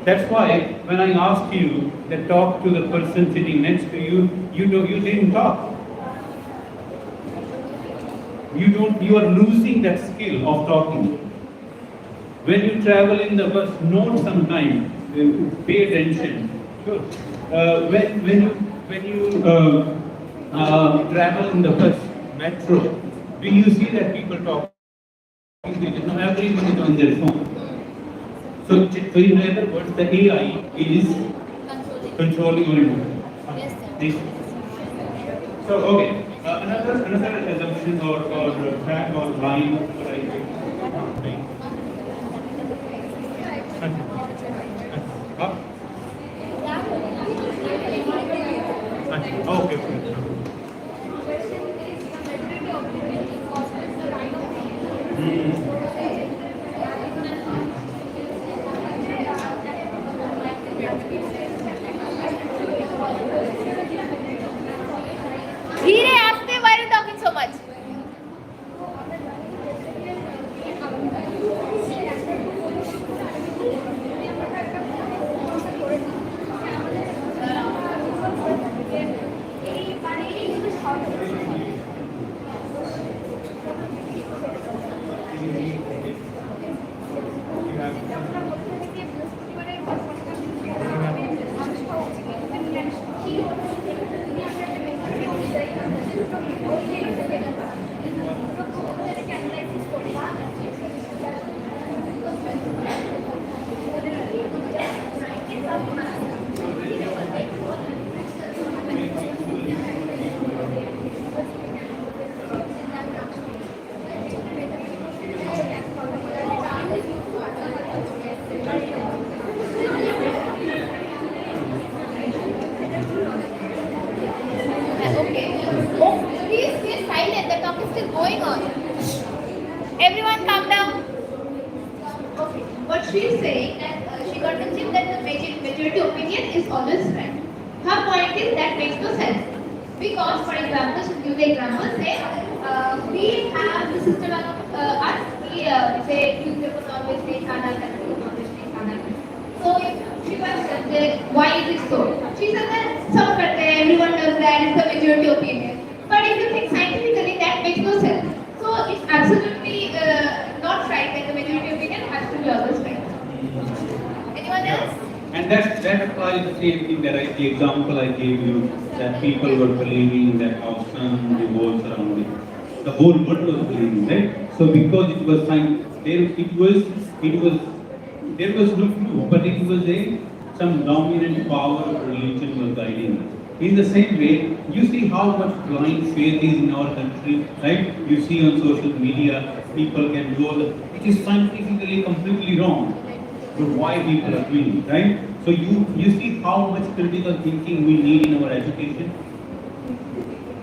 That's why when I asked you to talk to the person sitting next to you, you didn't talk. You are losing that skill of talking. When you travel in the bus, note sometime, pay attention. Sure. When you travel in the bus, metro, do you see that people talk? Now everybody is on their phone. So in other words, the AI is controlling your emotion. Yes, sir. So okay, another assumption or fact or line that I think. Okay. धीरे आस्ते, why are you talking so much? Okay. Oh, please stay silent. The talk is still going on. Everyone calm down. Okay. What she is saying that she got mentioned that the majority opinion is always right. Her point is that makes no sense. Because, for example, she give the example, say, we have the system of us, we say newspapers always say Kana Kana, always say Kana Kana. So if she questions that why is it so? She said that some karte hai, everyone does that, it's the majority opinion. But if you think scientifically, that makes no sense. So it's absolutely not right that the majority opinion has to be always right. Anyone else? And that applies the same thing the example I gave you, that people were believing that our sun revolves around it. The whole world was believing, right? So because it was science, there was no clue, but it was some dominant power of religion was guiding us. In the same way, you see how much blind faith is in our country, right? You see on social media, people can go, it is scientifically completely wrong. But why people are doing it, right? So you see how much critical thinking we need in our education.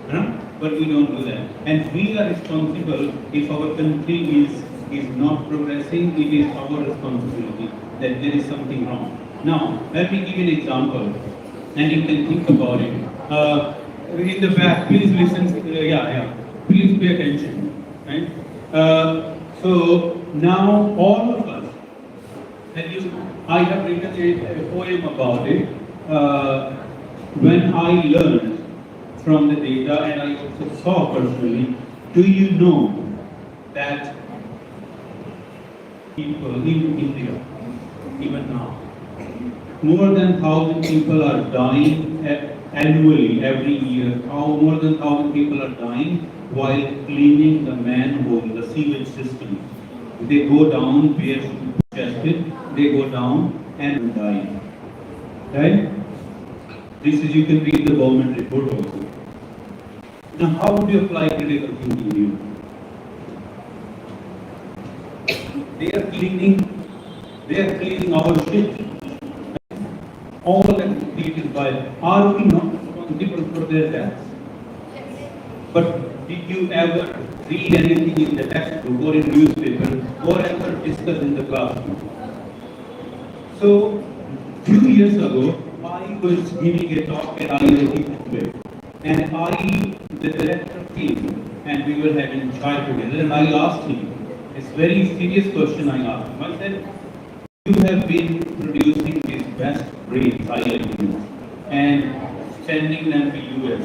Huh? but we don't do that. And we are responsible if our country is not progressing, it is our responsibility that there is something wrong. Now, let me give you an example, and you can think about it. In the back, please listen, please pay attention, right? So now all of us, I have written a poem about it. When I learned from the data and I also saw personally, do you know that people in India, even now, more than 1,000 people are dying annually every year. More than 1,000 people are dying while cleaning the manhole, the sewage system. They go down bare-chested, they go down and die. Right? This is, you can read the government report also. Now, how would you apply critical thinking here? They are cleaning our shit. All that is by, are we not responsible for their deaths? But did you ever read anything in the textbook or in newspaper or ever discuss in the classroom? So, few years ago, I was giving a talk at IIT Bombay, and the director came, and we were having chai together, and I asked him, it's a very serious question I asked him. I said, you have been producing these best brains, IITs, and sending them to US,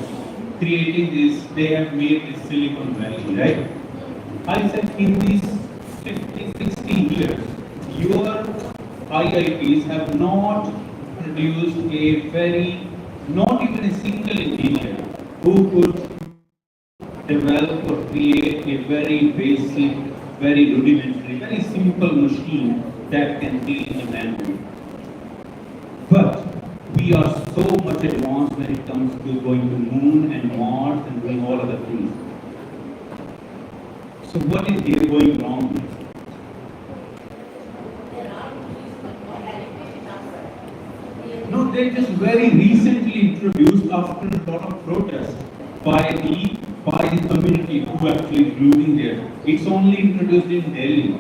creating this, they have made this Silicon Valley, right? I said, in these 50, 60 years, your IITs have not produced not even a single engineer who could develop or create a very basic, very rudimentary, very simple machine that can clean the manhole. But we are so much advanced when it comes to going to Moon and Mars and doing all other things. So what is here going wrong? No, they just very recently introduced after a lot of protest by the community who actually is losing there. It's only introduced in Delhi.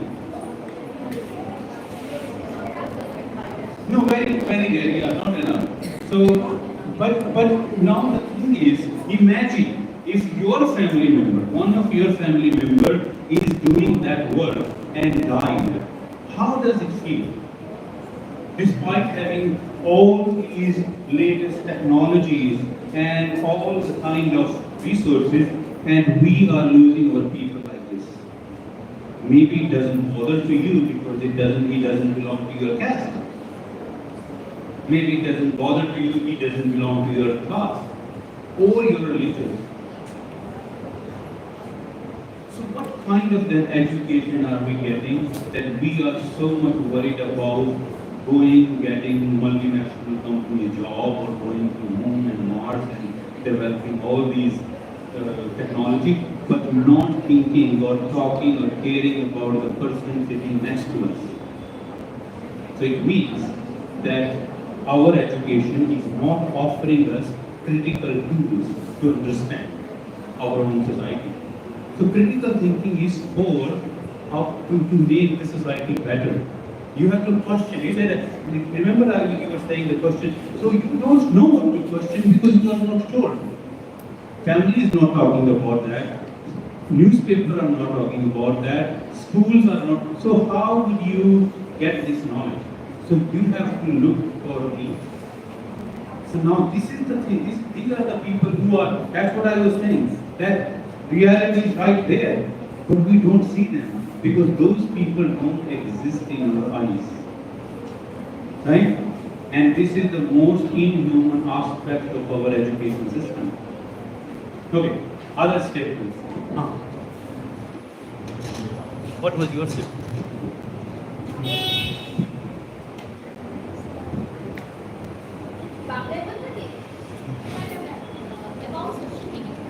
No, very, very rare, not enough. So, but now the thing is, imagine if your family member, one of your family member is doing that work and died. How does it feel? Despite having all these latest technologies and all the kind of resources, and we are losing our people like this. Maybe it doesn't bother to you because he doesn't belong to your caste. Maybe it doesn't bother to you, he doesn't belong to your class or your religion. So what kind of then education are we getting that we are so much worried about getting multinational company a job or going to Moon and Mars and developing all these technology, but not thinking or talking or caring about the person sitting next to us. So it means that our education is not offering us critical tools to understand our own society. So critical thinking is for how to make the society better. You have to question. You said, remember you were saying the question, so you don't know what to question because you are not sure. Family is not talking about that. Newspapers are not talking about that. Schools are not. So how will you get this knowledge? So you have to look for me. So now this is the thing. These are the people who are, that's what I was saying, that reality is right there, but we don't see them because those people don't exist in our eyes. Right? And this is the most inhuman aspect of our education system. Okay, other statements. What was your statement?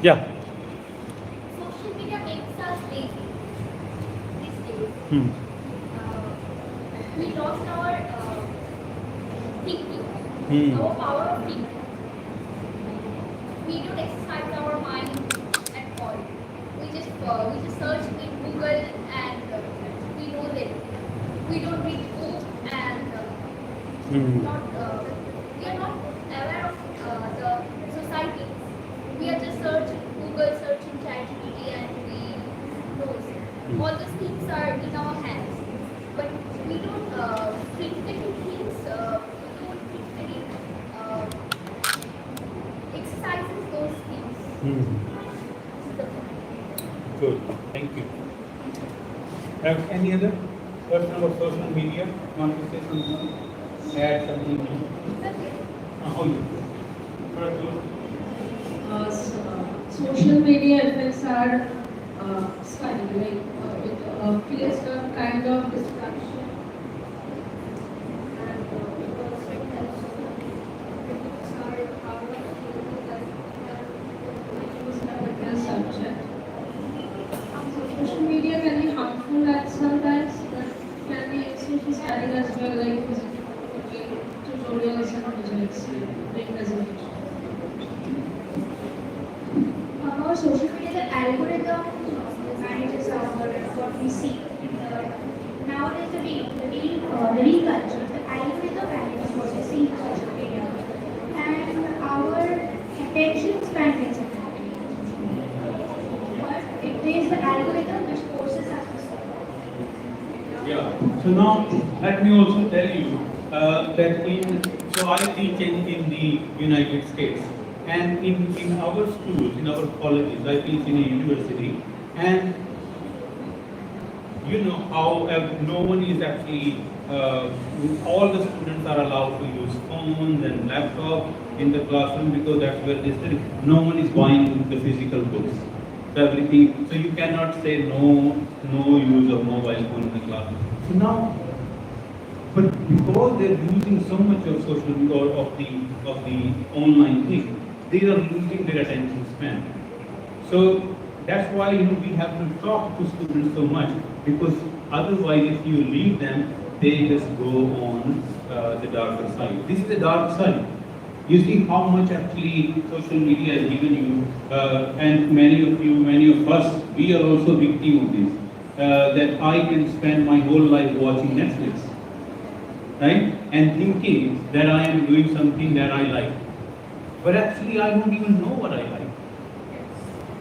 Yeah. Social media makes us lazy these days. We lost our thinking, our power of thinking. We don't exercise our mind all. We just search in Google and we know that we don't read book and we are not aware of the society. We are just searching Google, searching ChatGPT, and we know all those things are in our hands. But we don't critically things. We don't critically exercises those things. This is the point. Good, thank you. Have any other person about social media want to say something? Add something? Oh, you. Social media effects are scary, like it creates a kind of distraction. And because critics are out of the subject. Social media can be harmful at sometimes, but can be extremely scary as well, like tutorials and projects, like presentation. Our social media, the algorithm manages what we see. Nowadays, the real culture, the algorithm manages what we see in social media, and our attention span gets affected. But it is the algorithm which forces us to stop. Yeah. So now let me also tell you that so I teach in the United States, and in our schools, in our colleges, I teach in a university, and you know how no one is actually all the students are allowed to use phones and laptops in the classroom because that's where they study. No one is buying the physical books. So everything. So you cannot say no use of mobile phone in the classroom. So now, but because they're using so much of social media or of the online thing, they are losing their attention span. So that's why we have to talk to students so much, because otherwise if you leave them, they just go on the darker side. This is the dark side. You see how much actually social media has given you, and many of us, we are also victim of this. That I can spend my whole life watching Netflix, right? And thinking that I am doing something that I like. But actually I don't even know what I like.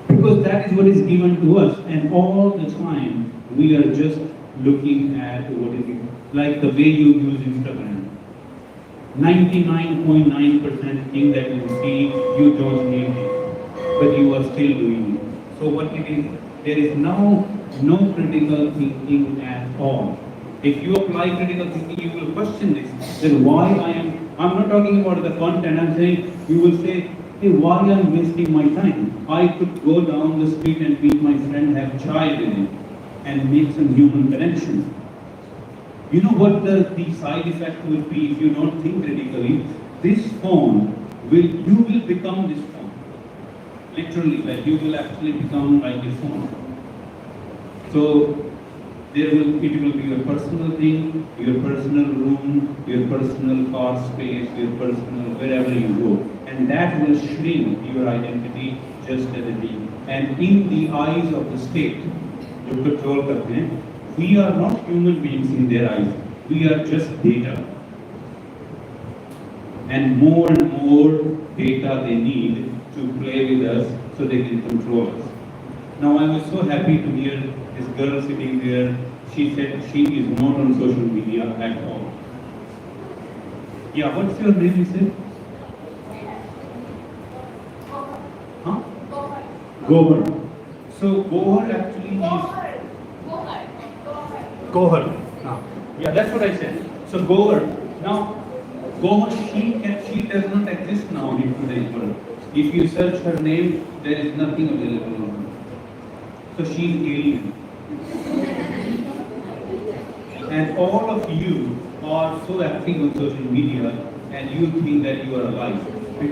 Because that is what is given to us, and all the time we are just looking at what is it, like the way you use Instagram. 99.9% thing that you see, you don't need it, but you are still doing it. So what it is, there is no critical thinking at all. If you apply critical thinking, you will question this. Then why I'm not talking about the content, I'm saying, you will say, hey, why I'm wasting my time? I could go down the street and meet my friend, have chai with him, and make some human connection. You know what the side effect will be if you don't think critically? This phone you will become this phone. Literally, like you will actually become like this phone. So it will be your personal thing, your personal room, your personal car space, your personal wherever you go. And that will shrink your identity just as a thing. And in the eyes of the state, जो control करते हैं, we are not human beings in their eyes. We are just data. And more data they need to play with us so they can control us. Now I was so happy to hear this girl sitting there. She said she is not on social media at all. Yeah, what's your name, you said? Huh? Gohar. So Gohar actually is... Gohar. Yeah, that's what I said. So Gohar. Now, Gohar, she does not exist now in today's world. If you search her name, there is nothing available on her. So she's alien. And all of you are so active on social media, and you think that you are alive.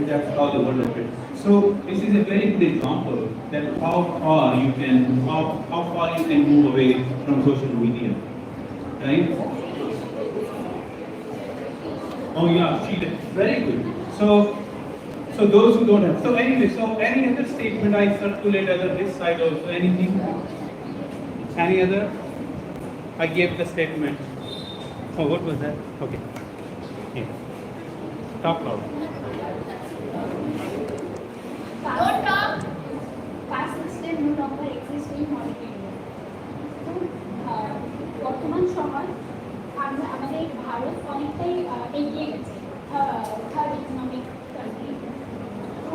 That's how the world operates. So this is a very good example that how far you can move away from social media, right? Oh yeah, she did very good. So So those who don't have. So anyway, so any other statement I circulate other this side also? Anything? Any other? I gave the statement. Oh, what was that? Okay. Yeah. Talk loud. Don't talk. Caste system no longer exist in modern India. তো বর্তমান সময় আমরা আমাদের ভারত অনেকটাই এগিয়ে গেছে, third economic country. তো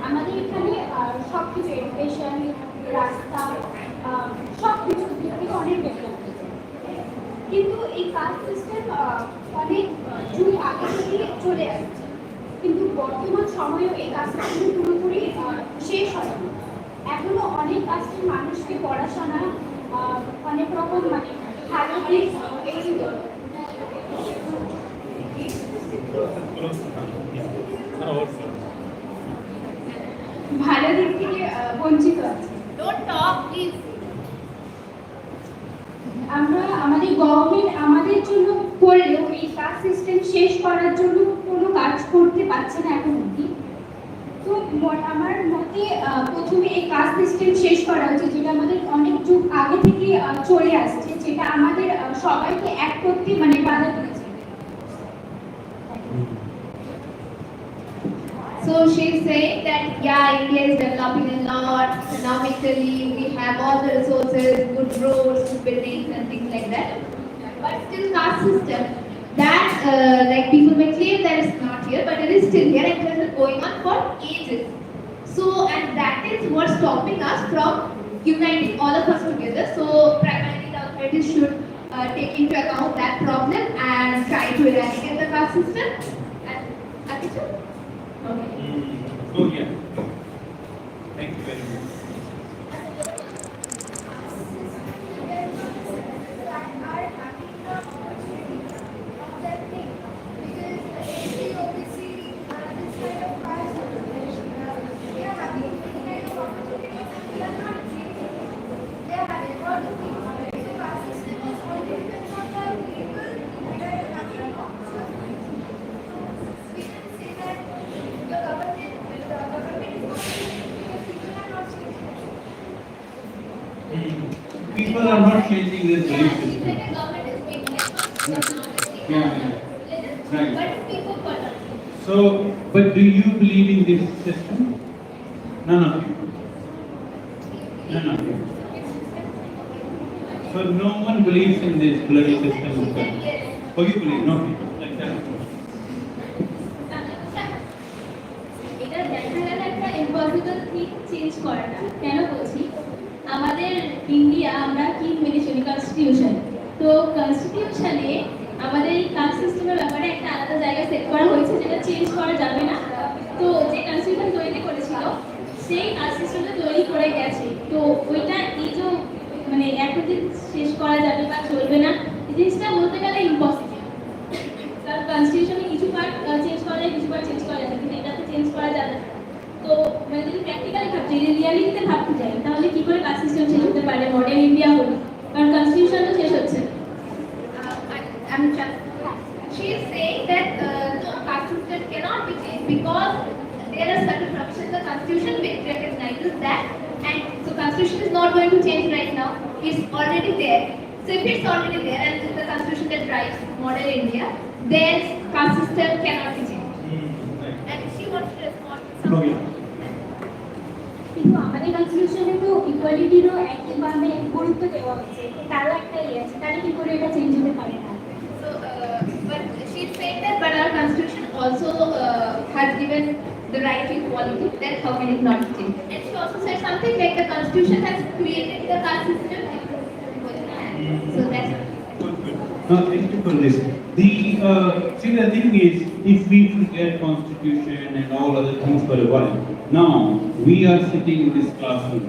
আমাদের এখানে সব কিছু এডুকেশন, রাস্তা, সব কিছুর দিক থেকে অনেক ডেভেলপ হয়েছে। কিন্তু এই কাস্ট সিস্টেম অনেক যুগ আগে থেকে চলে আসছে, কিন্তু বর্তমান সময়েও এই কাস্ট সিস্টেম পুরোপুরি শেষ হয়নি। এখনো অনেক কাস্টের মানুষকে পড়াশোনা, অনেক রকম মানে ভালো দিক এইগুলো ভালো দিক থেকে বঞ্চিত আছে। Don't talk, please. আমরা আমাদের গভর্নমেন্ট আমাদের জন্য করলেও এই কাস্ট সিস্টেম শেষ করার জন্য কোনো কাজ করতে পারছে না এখন অবধি। তো আমার মতে প্রথমে এই কাস্ট সিস্টেম শেষ করা উচিত, যেটা আমাদের অনেক যুগ আগে থেকে চলে আসছে, যেটা আমাদের সবাইকে এক করতে মানে বাধা দিয়েছে। So she's saying that yeah, India is developing a lot economically. We have all the resources, good roads, good buildings, and things like that. But still, caste system that like people may claim that it's not here, but it is still here and it has been going on for ages. So and that is what's stopping us from uniting all of us together. So primarily the authorities should take into account that problem and try to eradicate the caste system. And Atisha? Okay. Oh yeah. Thank you very much. People are not changing their belief system. Yeah. Right. But people follow. So, but do you believe in this system? None of you. None of you. So no one believes in this bloody system. Oh, you believe? No, like that. এটা দেখা গেল একটা impossible thing change করাটা। কেন বলছি, আমাদের India আমরা কি মেনে চলি কনস্টিটিউশন। তো কনস্টিটিউশনে আমাদের এই কাস্ট সিস্টেমের ব্যাপারে একটা আলাদা জায়গায় সেট করা হয়েছে, যেটা চেঞ্জ করা যাবে না। তো যে কনস্টিটিউশন তৈরি করেছিল সেই কাস্ট সিস্টেমটা তৈরি করে গেছে। তো ওইটা এই যে মানে এখন যে শেষ করা যাবে বা চলবে না, এই জিনিসটা বলতে গেলে ইম্পসিবল। কারণ কনস্টিটিউশনে কিছু পার্ট চেঞ্জ করা যায়, কিছু পার্ট চেঞ্জ করা যায়, কিন্তু এটাতে চেঞ্জ করা যাবে না। তো মানে যদি প্র্যাকটিক্যালি ভাবতে, যদি রিয়ালিটিতে ভাবতে যাই, তাহলে কি করে কাস্ট সিস্টেম শেষ হতে পারে মডার্ন ইন্ডিয়া হলে? কারণ কনস্টিটিউশন তো শেষ হচ্ছে। I'm just. She is saying that no, caste system cannot be changed because there are certain provisions in the constitution which recognizes that, and so constitution is not going to change right now. It's already there. So if it's already there and it's the constitution that drives modern India, then caste system cannot be changed. And she wants to respond to something. কিন্তু আমাদের কনস্টিটিউশনে তো ইকুয়ালিটিরও একইভাবে গুরুত্ব দেওয়া হয়েছে, তারও একটা ইয়ে আছে, তাহলে কি করে এটা চেঞ্জ হতে পারে না? So, but she's saying that, but our constitution also has given the right to equality. Then how can it not change? And she also said something like the constitution has created the caste system. So that's. Now, thank you for this. See, the thing is, if we forget constitution and all other things for a while, now we are sitting in this classroom.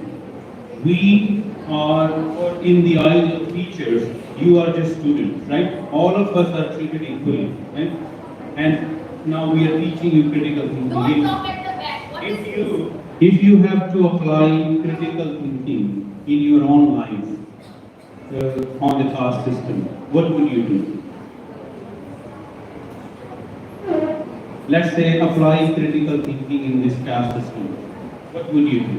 We are, or in the eyes of teachers, you are just students, right? All of us are treated equally, right? And now we are teaching you critical thinking. Don't talk at the back. What is this? If you have to apply critical thinking in your own life on the caste system, what would you do? let's say, apply critical thinking in this caste system, what would you do?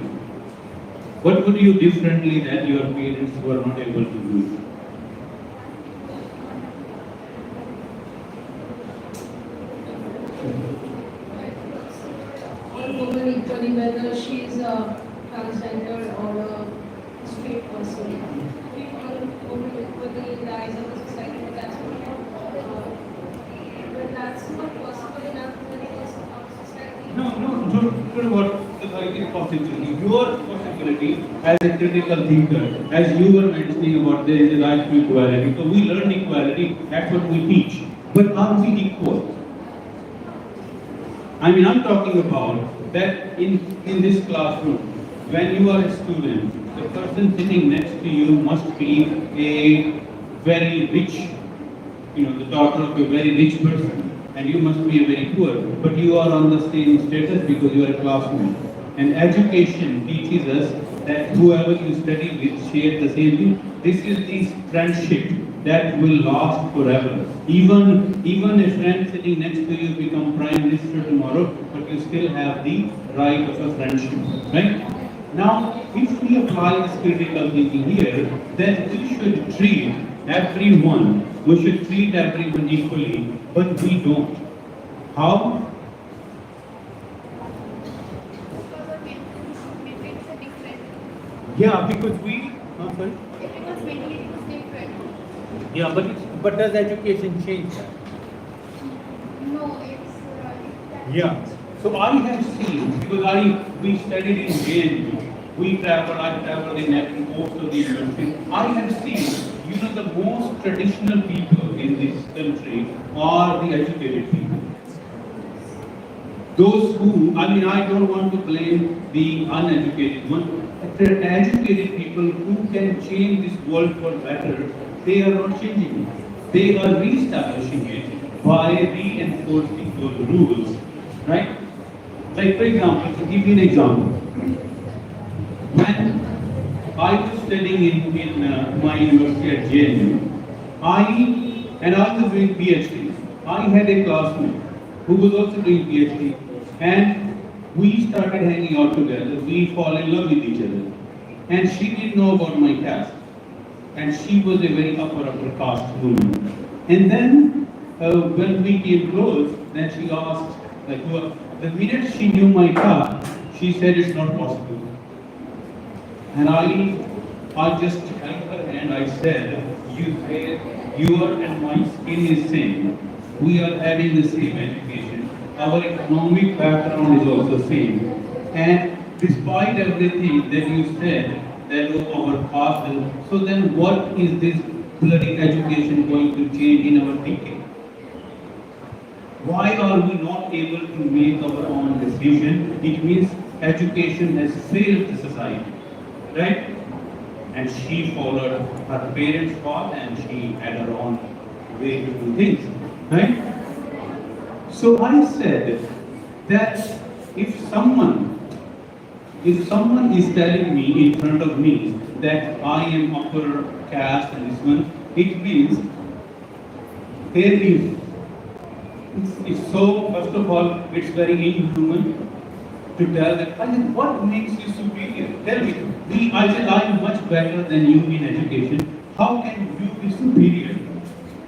What would you differently that your parents were not able to do? All women equally, whether she is a transgender or a straight person. We all women equally in the eyes of the society, but that's not possible in our society. No, what the society is possibility. Your possibility as a critical thinker, as you were mentioning about there is a right to equality. So we learn equality, that's what we teach. But are we equal? I mean, I'm talking about that in this classroom, when you are a student, the person sitting next to you must be a very rich, the daughter of a very rich person, and you must be a very poor, but you are on the same status because you are a classmate. And education teaches us that whoever you study with share the same thing. This is the friendship that will last forever. Even a friend sitting next to you become prime minister tomorrow, but you still have the right of a friendship, right? Now, if we apply this critical thinking here, then we should treat everyone equally, but we don't. How? It's a different. Yeah, because we. Sorry. Because mentally it's different. Yeah, but does education change that? No, it's Yeah. So I have seen, because we studied in JNU, I traveled in most of the universities. I have seen, the most traditional people in this country are the educated people. Those who, I don't want to blame the uneducated one. The educated people who can change this world for better, they are not changing it. They are re-establishing it by reinforcing those rules, right? Like, for example, to give you an example, when I was studying in my university at JNU, I was doing PhD. I had a classmate who was also doing PhD, and we started hanging out together. We fall in love with each other, and she didn't know about my caste, and she was a very upper caste woman. And then when we came close, then she asked, like, well, the minute she knew my caste, she said it's not possible. And I just held her hand. I said, your and my skin is same. We are having the same education. Our economic background is also same. And despite everything that you said, that our caste is, so then what is this bloody education going to change in our thinking? Why are we not able to make our own decision? It means education has failed the society, right? And she followed her parents' path and she had her own way to do things, right? So I said that if someone is telling me in front of me that I am upper caste and this one, it means there is. It's so, first of all, it's very inhuman to tell that, I said, what makes you superior? Tell me. I said, I am much better than you in education. How can you be superior?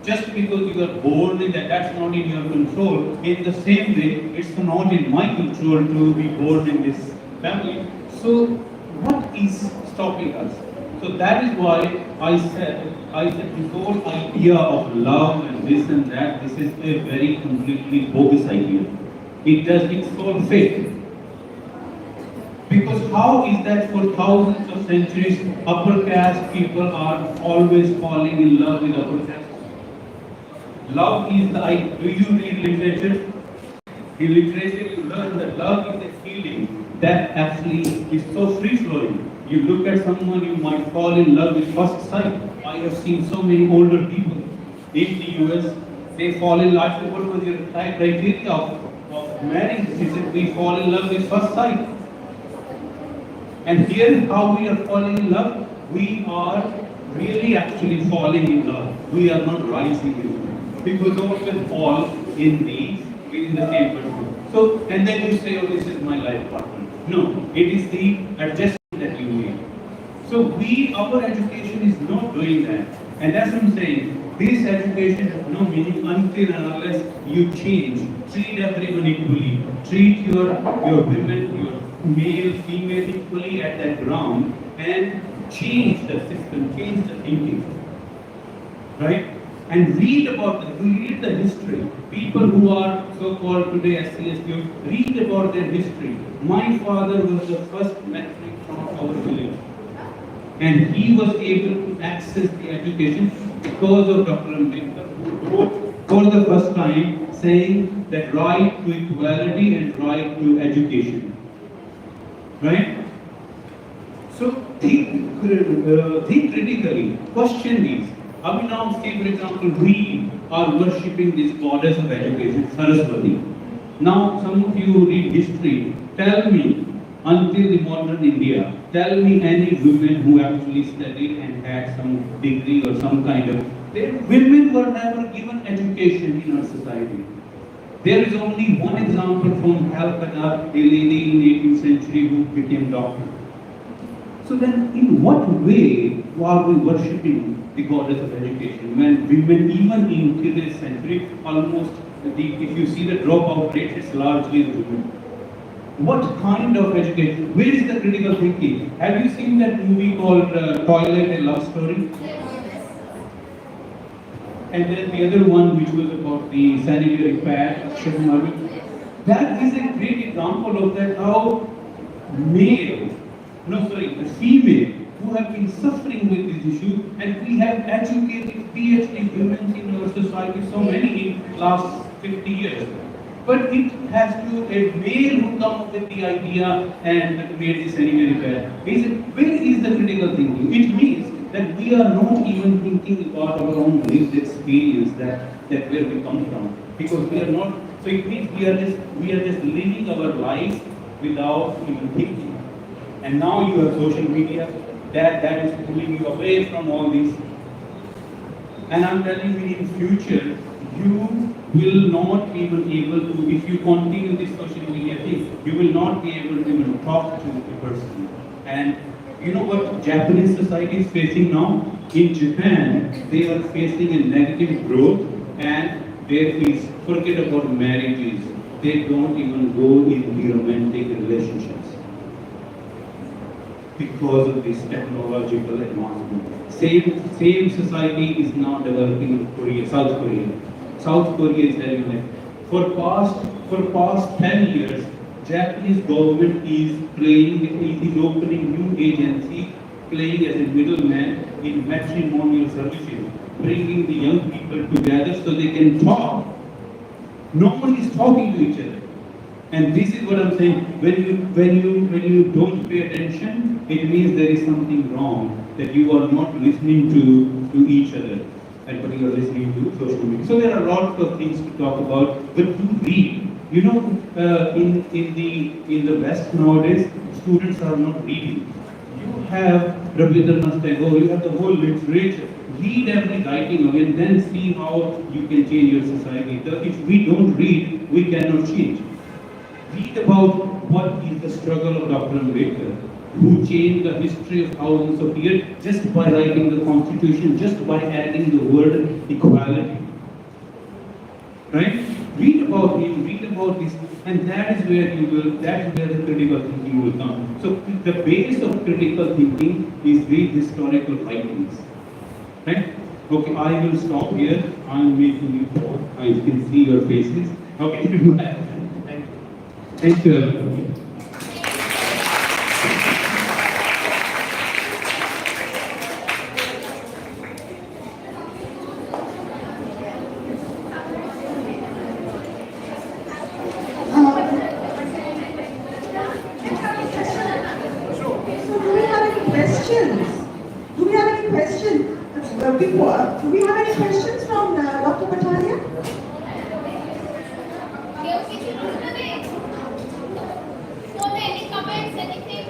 Just because you are born in that's not in your control. In the same way, it's not in my control to be born in this family. So, what is stopping us? So that is why I said the whole idea of love and this and that, this is a very completely bogus idea. It's so fake. Because how is that for thousands of centuries, upper caste people are always falling in love with upper caste? Love is do you read literature? In literature, you learn that love is a feeling that actually is so free-flowing. You look at someone, you might fall in love with first sight. I have seen so many older people in the US, they fall in love. What was your criteria of marriage? He said, we fall in love with first sight. And here is how we are falling in love. We are really actually falling in love. We are not rising in love. Because those will fall in the same person. So, and then you say, oh, this is my life partner. No, it is the adjustment that you make. So our education is not doing that. And that's what I'm saying. This education has no meaning until and unless you change. Treat everyone equally. Treat your women, your male, female equally at that ground and change the system, change the thinking. Right? And read the history. People who are so-called today SCSU, read about their history. My father was the first metric from our village. And he was able to access the education because of Dr. Ambedkar, who wrote for the first time saying that right to equality and right to education. Right? So think critically, question these. Abhinav, say for example, we are worshipping this goddess of education, Saraswati. Now, some of you read history. Tell me, until the modern India, tell me any women who actually studied and had some degree or some kind of. Women were never given education in our society. There is only one example from Calcutta, a lady in the 18th century who became doctor. So then, in what way are we worshipping the goddess of education when women, even in today's century, almost, if you see the dropout rate, it's largely the women. What kind of education? Where is the critical thinking? Have you seen that movie called Toilet, a Love Story? And then the other one, which was about the sanitary pad, Akshay Kumar. That is a great example of that, how the female who have been suffering with this issue, and we have educated PhD women in our society, so many in last 50 years. But it has to a male who come up with the idea and made this sanitary pad. Where is the critical thinking? It means that we are not even thinking about our own lived experience, that where we come from, because we are not. So it means we are just living our life without even thinking. And now you have social media that is pulling you away from all this. And I'm telling you, in future, you will not even able to, if you continue this social media thing, you will not be able to even talk to the person. And you know what Japanese society is facing now? In Japan, they are facing a negative growth, and there is, forget about marriages, they don't even go into romantic relationships because of this technological advancement. Same society is now developing in Korea, South Korea. South Korea is having that. For past 10 years, Japanese government is opening new agency, playing as a middleman in matrimonial services, bringing the young people together so they can talk. No one is talking to each other. And this is what I'm saying. When you don't pay attention, it means there is something wrong, that you are not listening to each other, and but you are listening to social media. So there are lots of things to talk about, but to read. You know, in the West nowadays, students are not reading. You have Rabindranath Tagore, you have the whole literature. Read every writing of it, and then see how you can change your society. If we don't read, we cannot change. Read about what is the struggle of Dr. Ambedkar, who changed the history of thousands of years just by writing the constitution, just by adding the word equality. Right? Read about him, read about this, and that's where the critical thinking will come. So the base of critical thinking is read historical writings. Right? Okay, I will stop here. I'm making you talk. I can see your faces. Okay. Thank you, everybody. So do we have any questions? Do we have any questions? Do we have any questions from Dr. Patalia? Any comments, anything?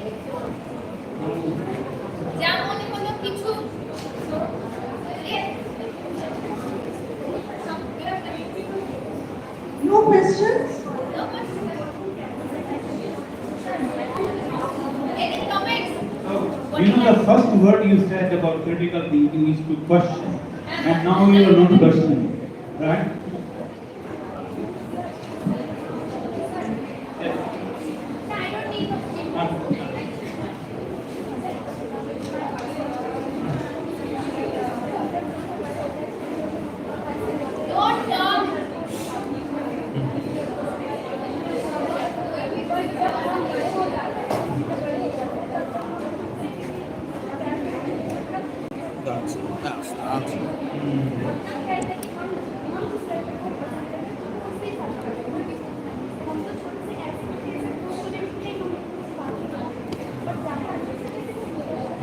No questions? No questions. Any comments? You know, the first word you said about critical thinking is to question, and now you are not questioning, right? I don't need Don't talk. That's the answer.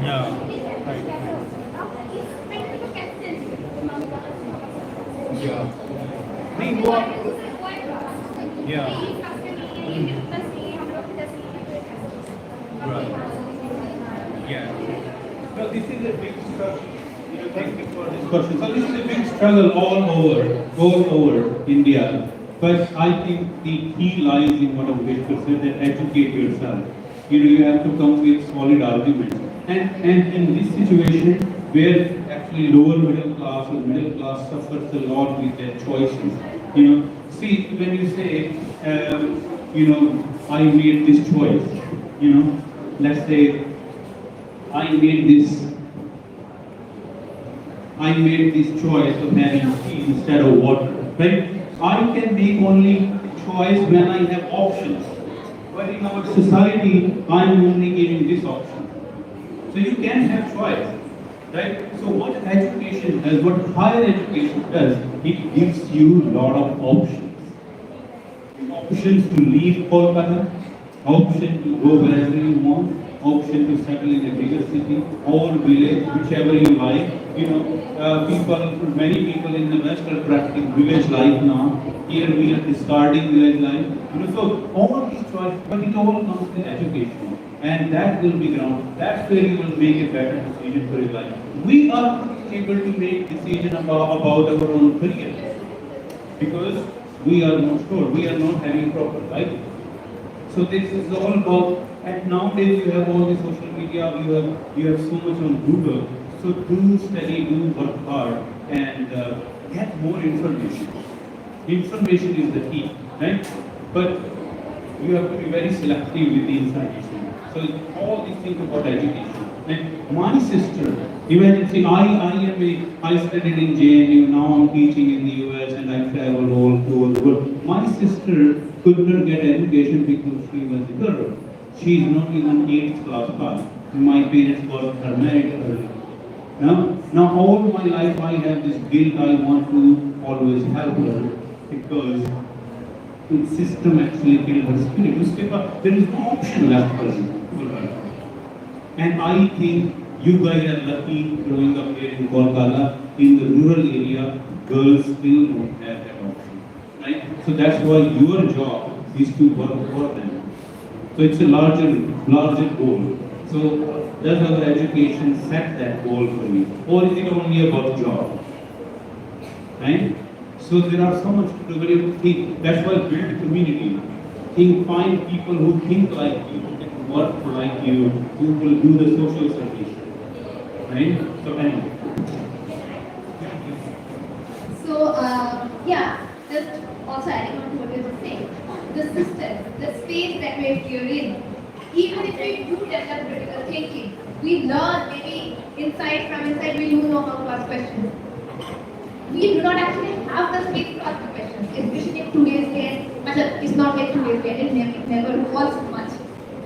Yeah. Yeah. नहीं वो Yeah. Right. Yeah. Well, this is a big struggle. Thank you for this question. So this is a big struggle all over India. But I think the key lies in what Ambedkar said, that educate yourself. You have to come with solid arguments. And in this situation, where actually lower middle class or middle class suffers a lot with their choices, see, when you say, I made this choice, let's say, I made this choice of having tea instead of water, right? I can make only choice when I have options. But in our society, I'm only giving this option. So you can have choice, right? So what education does, what higher education does, it gives you a lot of options. Options to leave Kolkata, option to go wherever you want, option to settle in a bigger city or village, whichever you like. Many people in the West are practicing village life now. Here we are discarding village life. So all these choices, but it all comes with education. And that will be grounded. That's where you will make a better decision for your life. We are not able to make decision about our own career because we are not sure. We are not having proper life. So this is all about. And nowadays you have all the social media. You have so much on Google. So do study, do work hard, and get more information. Information is the key, right? But you have to be very selective with the information. So all these things about education. And my sister, even I studied in JNU, now I'm teaching in the US and I travel all over the world. My sister could not get education because she was a girl. She is not even 8th class pass. My parents got her married early. Now all my life I have this guilt. I want to always help her because the system actually killed her spirit. There is no option left for her. And I think you guys are lucky growing up here in Kolkata. In the rural area, girls still don't have that option. Right? So that's why your job is to work for them. So it's a larger goal. So does our education set that goal for you? Or is it only about job? Right? So there are so much to do. That's why build community. Find people who think like you, who can work like you, who will do the social service. Right? So anyway. So, just also adding on to what you were saying, the system, the space that we're in, even if we do develop critical thinking, we learn maybe from inside, we do know how to ask questions. We do not actually have the space to ask the questions, especially in today's day. It's not like today's day, it never was much.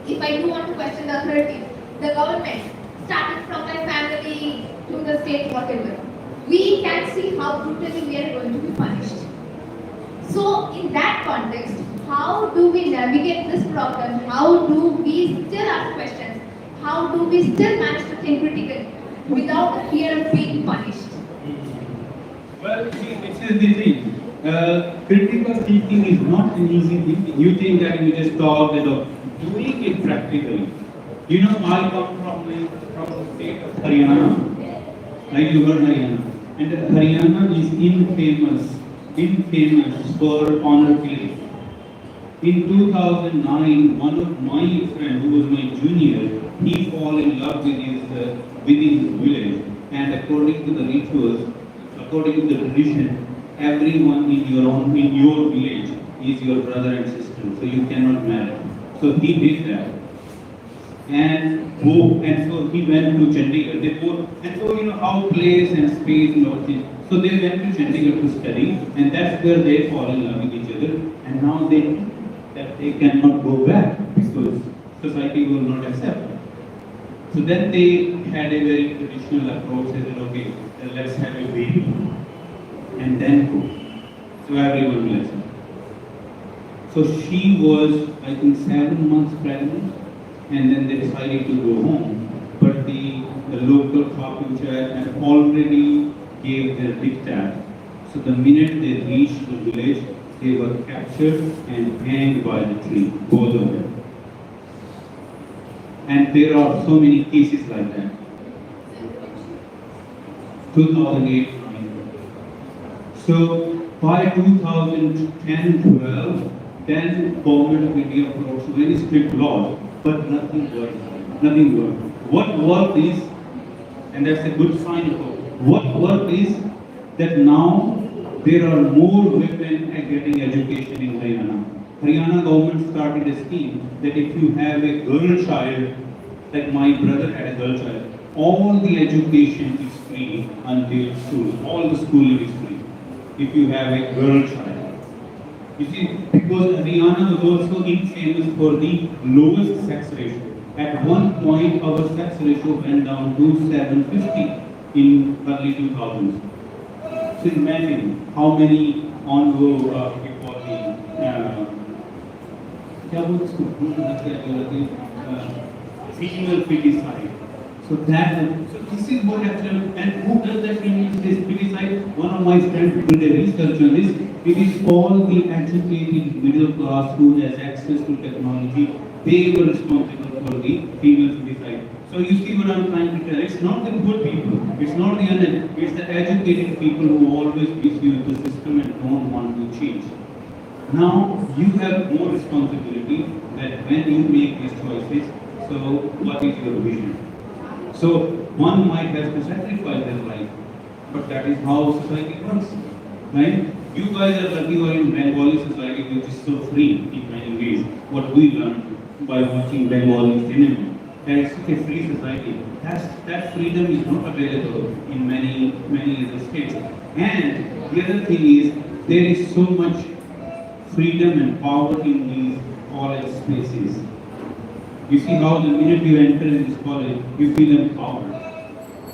If I do want to question the authority, the government, starting from my family to the state, whatever, we can see how brutally we are going to be punished. So, in that context, how do we navigate this problem? How do we still ask questions? How do we still manage to think critically without the fear of being punished? Well, see, this is the thing. Critical thinking is not an easy thing. You think that you just talk, doing it practically. I come from the state of Haryana. Right, you heard Haryana. And Haryana is infamous for honor killing. In 2009, one of my friends, who was my junior, he fall in love with his village. And according to the rituals, according to the tradition, everyone in your village is your brother and sister. So you cannot marry. So he did that. And so he went to Chandigarh. They both, and so you know how place and space and all things. So they went to Chandigarh to study, and that's where they fall in love with each other. And now they that they cannot go back because society will not accept. So then they had a very traditional approach. They said, okay, then let's have a baby, and then go. So everyone blessed. So she was, I think, 7 months pregnant. And then they decided to go home. But the local Khapucha had already gave their diktat. So the minute they reached the village, they were captured and hanged by the tree, both of them. And there are so many cases like that. 2008. So by 2010-12, then government of India brought very strict laws. But nothing worked. Nothing worked. What worked is, and that's a good sign of hope. What worked is that now there are more women getting education in Haryana. Haryana government started a scheme that if you have a girl child, like my brother had a girl child, all the education is free until school. All the schooling is free. If you have a girl child. You see, because Haryana was also infamous for the lowest sex ratio. At one point, our sex ratio went down to 750 in early 2000s. So imagine how many female feticide. So this is what actually, and who does that this feticide? One of my friends did a research on this. It is all the educated middle class who has access to technology. They were responsible for the female feticide. So you see what I'm trying to tell? It's not the good people. It's not the it's the educated people who always misuse the system and don't want to change. Now you have more responsibility that when you make these choices. So what is your vision? So one might have to sacrifice their life, but that is how society works, right? You guys are lucky you are in Bengali society, which is so free in many ways. What we learn by watching Bengali cinema, and it's such a free society. That freedom is not available in many other states. And the other thing is there is so much freedom and power in these college spaces. You see how the minute you enter in this college, you feel empowered.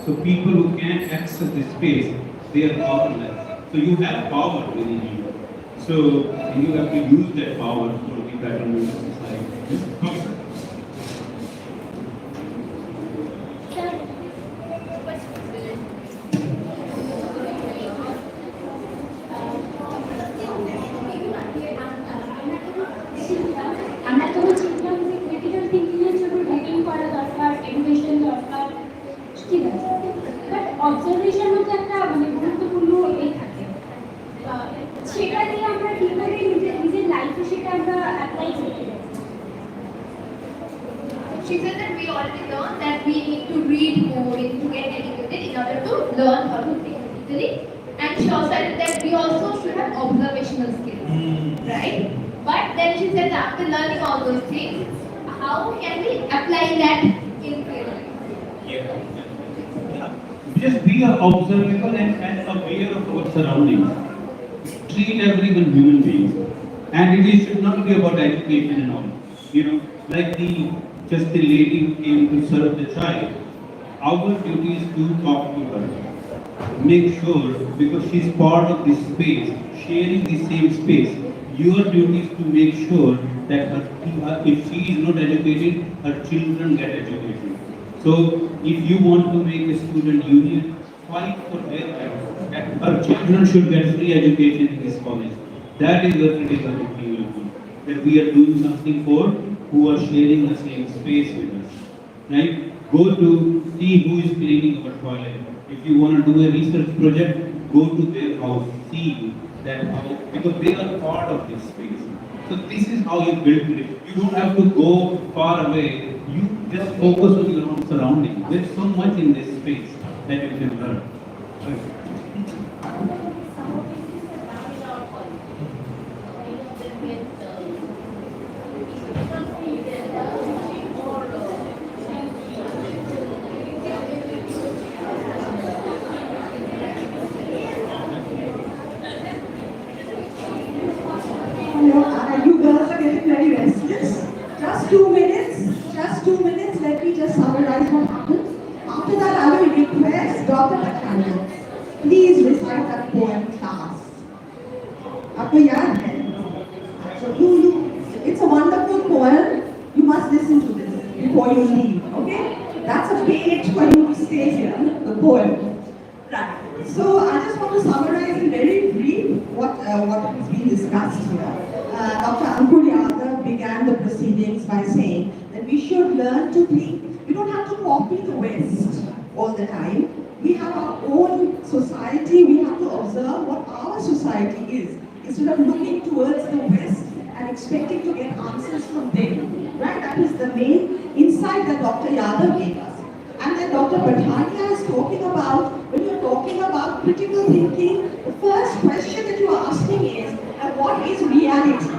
So people who can't access this space, they are powerless. So you have power within you. So you have to use that power for the betterment of society. আমরা তো বলছিলাম যে critical thinking এর জন্য reading করা দরকার, education দরকার, ঠিক আছে, বাট অবজারভেশনও তো একটা মানে গুরুত্বপূর্ণ এই থাকে, সেটা দিয়ে আমরা কিভাবে নিজের লাইফে সেটা আমরা অ্যাপ্লাই করতে পারি? She said that we already learned that we need to read more, we need to get educated in order to learn how to think critically. And she also said that we also should have observational skills, right? But then she said that after learning all those things, how can we apply that in real life? Just be observable and aware of our surroundings. Treat everyone human beings. And it should not be about education and all. You know, like just the lady who came to serve the child. Our duty is to talk to her. Make sure, because she's part of this space, sharing the same space, your duty is to make sure that if she is not educated, her children get educated. So if you want to make a student union, fight for their rights. That her children should get free education in this college. That is what critical thinking will be. That we are doing something for who are sharing the same space with us. Right? Go to see who is cleaning our toilet. If you want to do a research project, go to their house, see that house, because they are part of this space. So this is how you build it. You don't have to go far away. You just focus on your own surroundings. There's so much in this space that you can learn. You girls are getting very restless. Just 2 minutes. Just 2 minutes. Let me just summarize what happened. After that, I will request Dr. Pathania, please recite that poem class. आपको याद है? So it's a wonderful poem. You must listen to this before you leave. Okay? That's a page for you to stay here. The poem. Right. So I just want to summarize in very brief what has been discussed here. Dr. Ankur Yadav began the proceedings by saying that we should learn to think. We don't have to copy the West all the time. We have our own society. We have to observe what our society is instead of looking towards the West and expecting to get answers from them. Right? That is the main insight that Dr. Yadav gave us. And then Dr. Pathania is talking about, when you're talking about critical thinking, the first question that you are asking is, what is reality?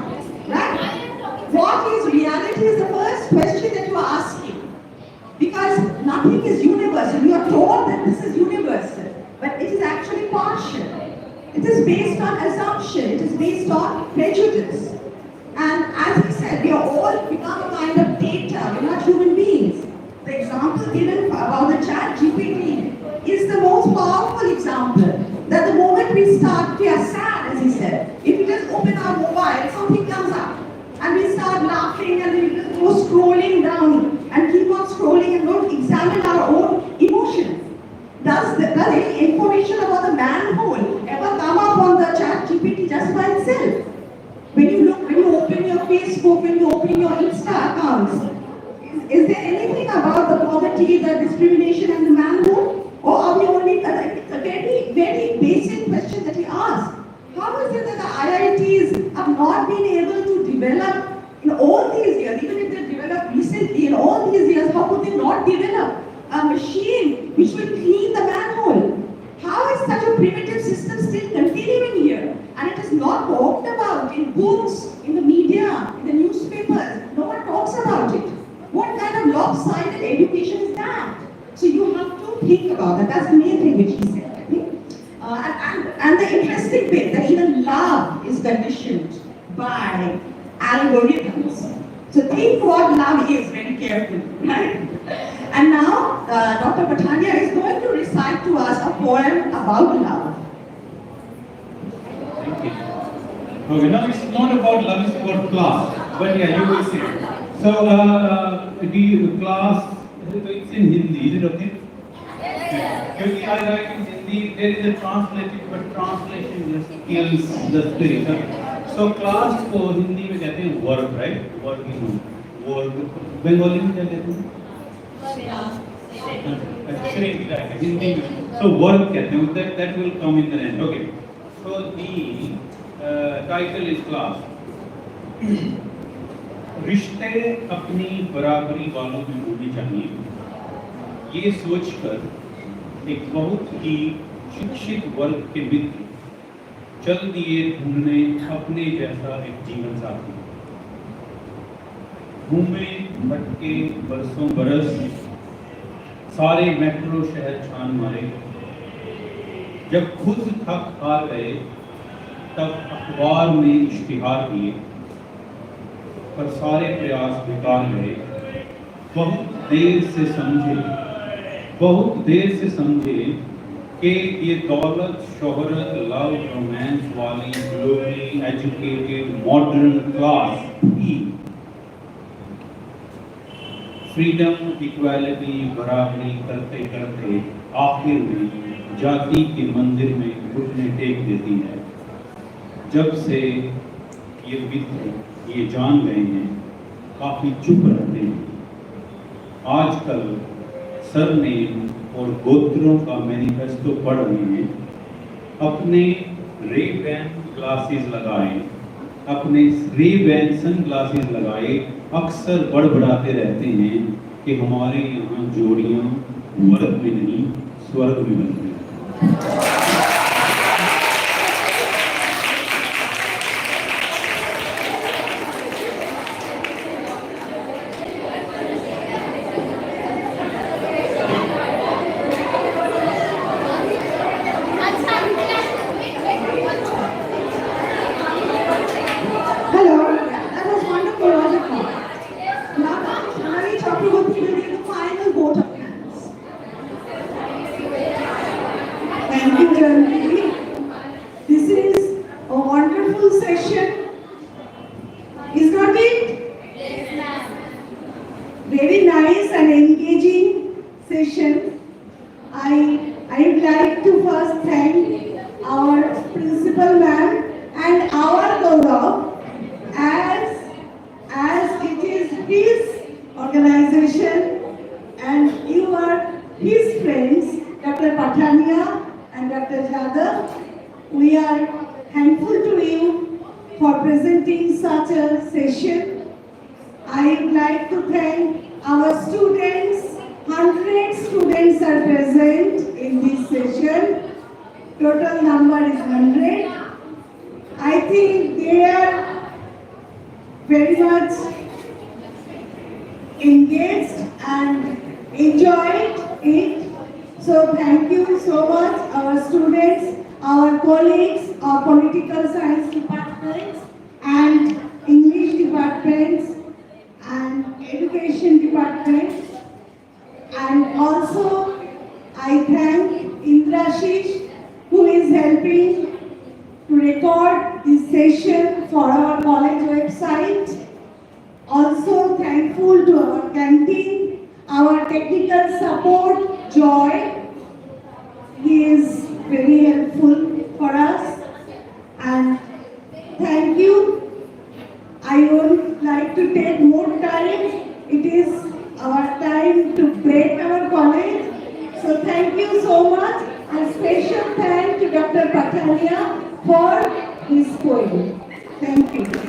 Right? What is reality is the first question that you are asking. Because nothing is universal. You are told that this is universal, but it is actually partial. It is based on assumption. It is based on prejudice. And as he said, we are all become a kind of data. We're not human beings. The example given about the chat GPT is the most powerful example. That the moment we start, we are sad, as he said. If we just open our mobile, something comes up. And we start laughing and we just go scrolling down and keep on scrolling and don't examine our own emotions. Does any information about the manhole ever come up on the chat GPT just by itself? When you open your Facebook, when you open your Insta accounts, is there anything about the poverty, the discrimination and the manhole? Or are we only, it's a very, very basic question that we ask. How is it that the IITs have not been able to develop in all these years, even if they developed recently, in all these years, how could they not develop a machine which will clean the manhole? How is such a primitive system still continuing here? And it is not talked about in books, in the media, in the newspapers. No one talks about it. What kind of lopsided education is that? So you have to think about that. That's the main thing which he said, I think. And the interesting bit that even love is conditioned by algorithms. So think what love is very carefully, right? And now Dr. Pathania is going to recite to us a poem about love. Thank you. Okay, now it's not about love, it's about class. But yeah, you will see. So, the class, it's in Hindi, is it okay? Because I write in Hindi, there is a translation, but translation just kills the spirit. So, class को हिंदी में कहते हैं work, right? Working, work. Bengali में क्या कहते हैं? Hindi में. So, work कहते हैं. That will come in the end. Okay. So, the title is class. रिश्ते अपनी बराबरी वालों में होने चाहिए, ये सोचकर एक बहुत ही शिक्षित वर्ग के मित्र चल दिए ढूंढने अपने जैसा एक जीवन साथी। घूमे भटके बरसों बरस, सारे मेट्रो शहर छान मारे, जब खुद थक हार गए तब अखबार में इश्तिहार दिए, पर सारे प्रयास बेकार गए। बहुत देर से समझे कि ये दौलत, शोहरत, लव, रोमांस वाली ग्लोबली एजुकेटेड मॉडर्न क्लास ही फ्रीडम, इक्वालिटी, बराबरी करते करते आखिर में जाति के मंदिर में घुटने टेक देती है। जब से ये मित्र ये जान गए हैं, काफी चुप रहते हैं। आजकल सरनेम और गोत्रों का मैनिफेस्टो पढ़ रहे हैं, अपने रे-बैन ग्लासेस लगाए, अपने रे-बैन सन ग्लासेस लगाए अक्सर बड़बड़ाते रहते हैं कि हमारे यहाँ जोड़ियाँ वर्ग में नहीं स्वर्ग में बनती हैं। Hello, that was wonderful, wonderful. Now, Shani Chakraborty will give the final vote of thanks. Thank you, Janvi. This is a wonderful session. Is not it? Yes, ma'am. Very nice and engaging session. I would like to first thank our principal ma'am and our Gaurav as it is his organization and you are his friends, Dr. Pathania and Dr. Jadhav. We are thankful to you for presenting such a session. I would like to thank our students. 100 students are present in this session. Total number is 100. I think they are very much engaged and enjoyed it. So thank you so much, our students, our colleagues, our political science departments and English departments and education departments. And also I thank Indrashish who is helping to record this session for our college website. Also thankful to our canteen, our technical support, Joy. He is very helpful for us. And thank you. I would like to take more time. It is our time to break our college. So thank you so much. And special thanks to Dr. Pathania for this poem. Thank you.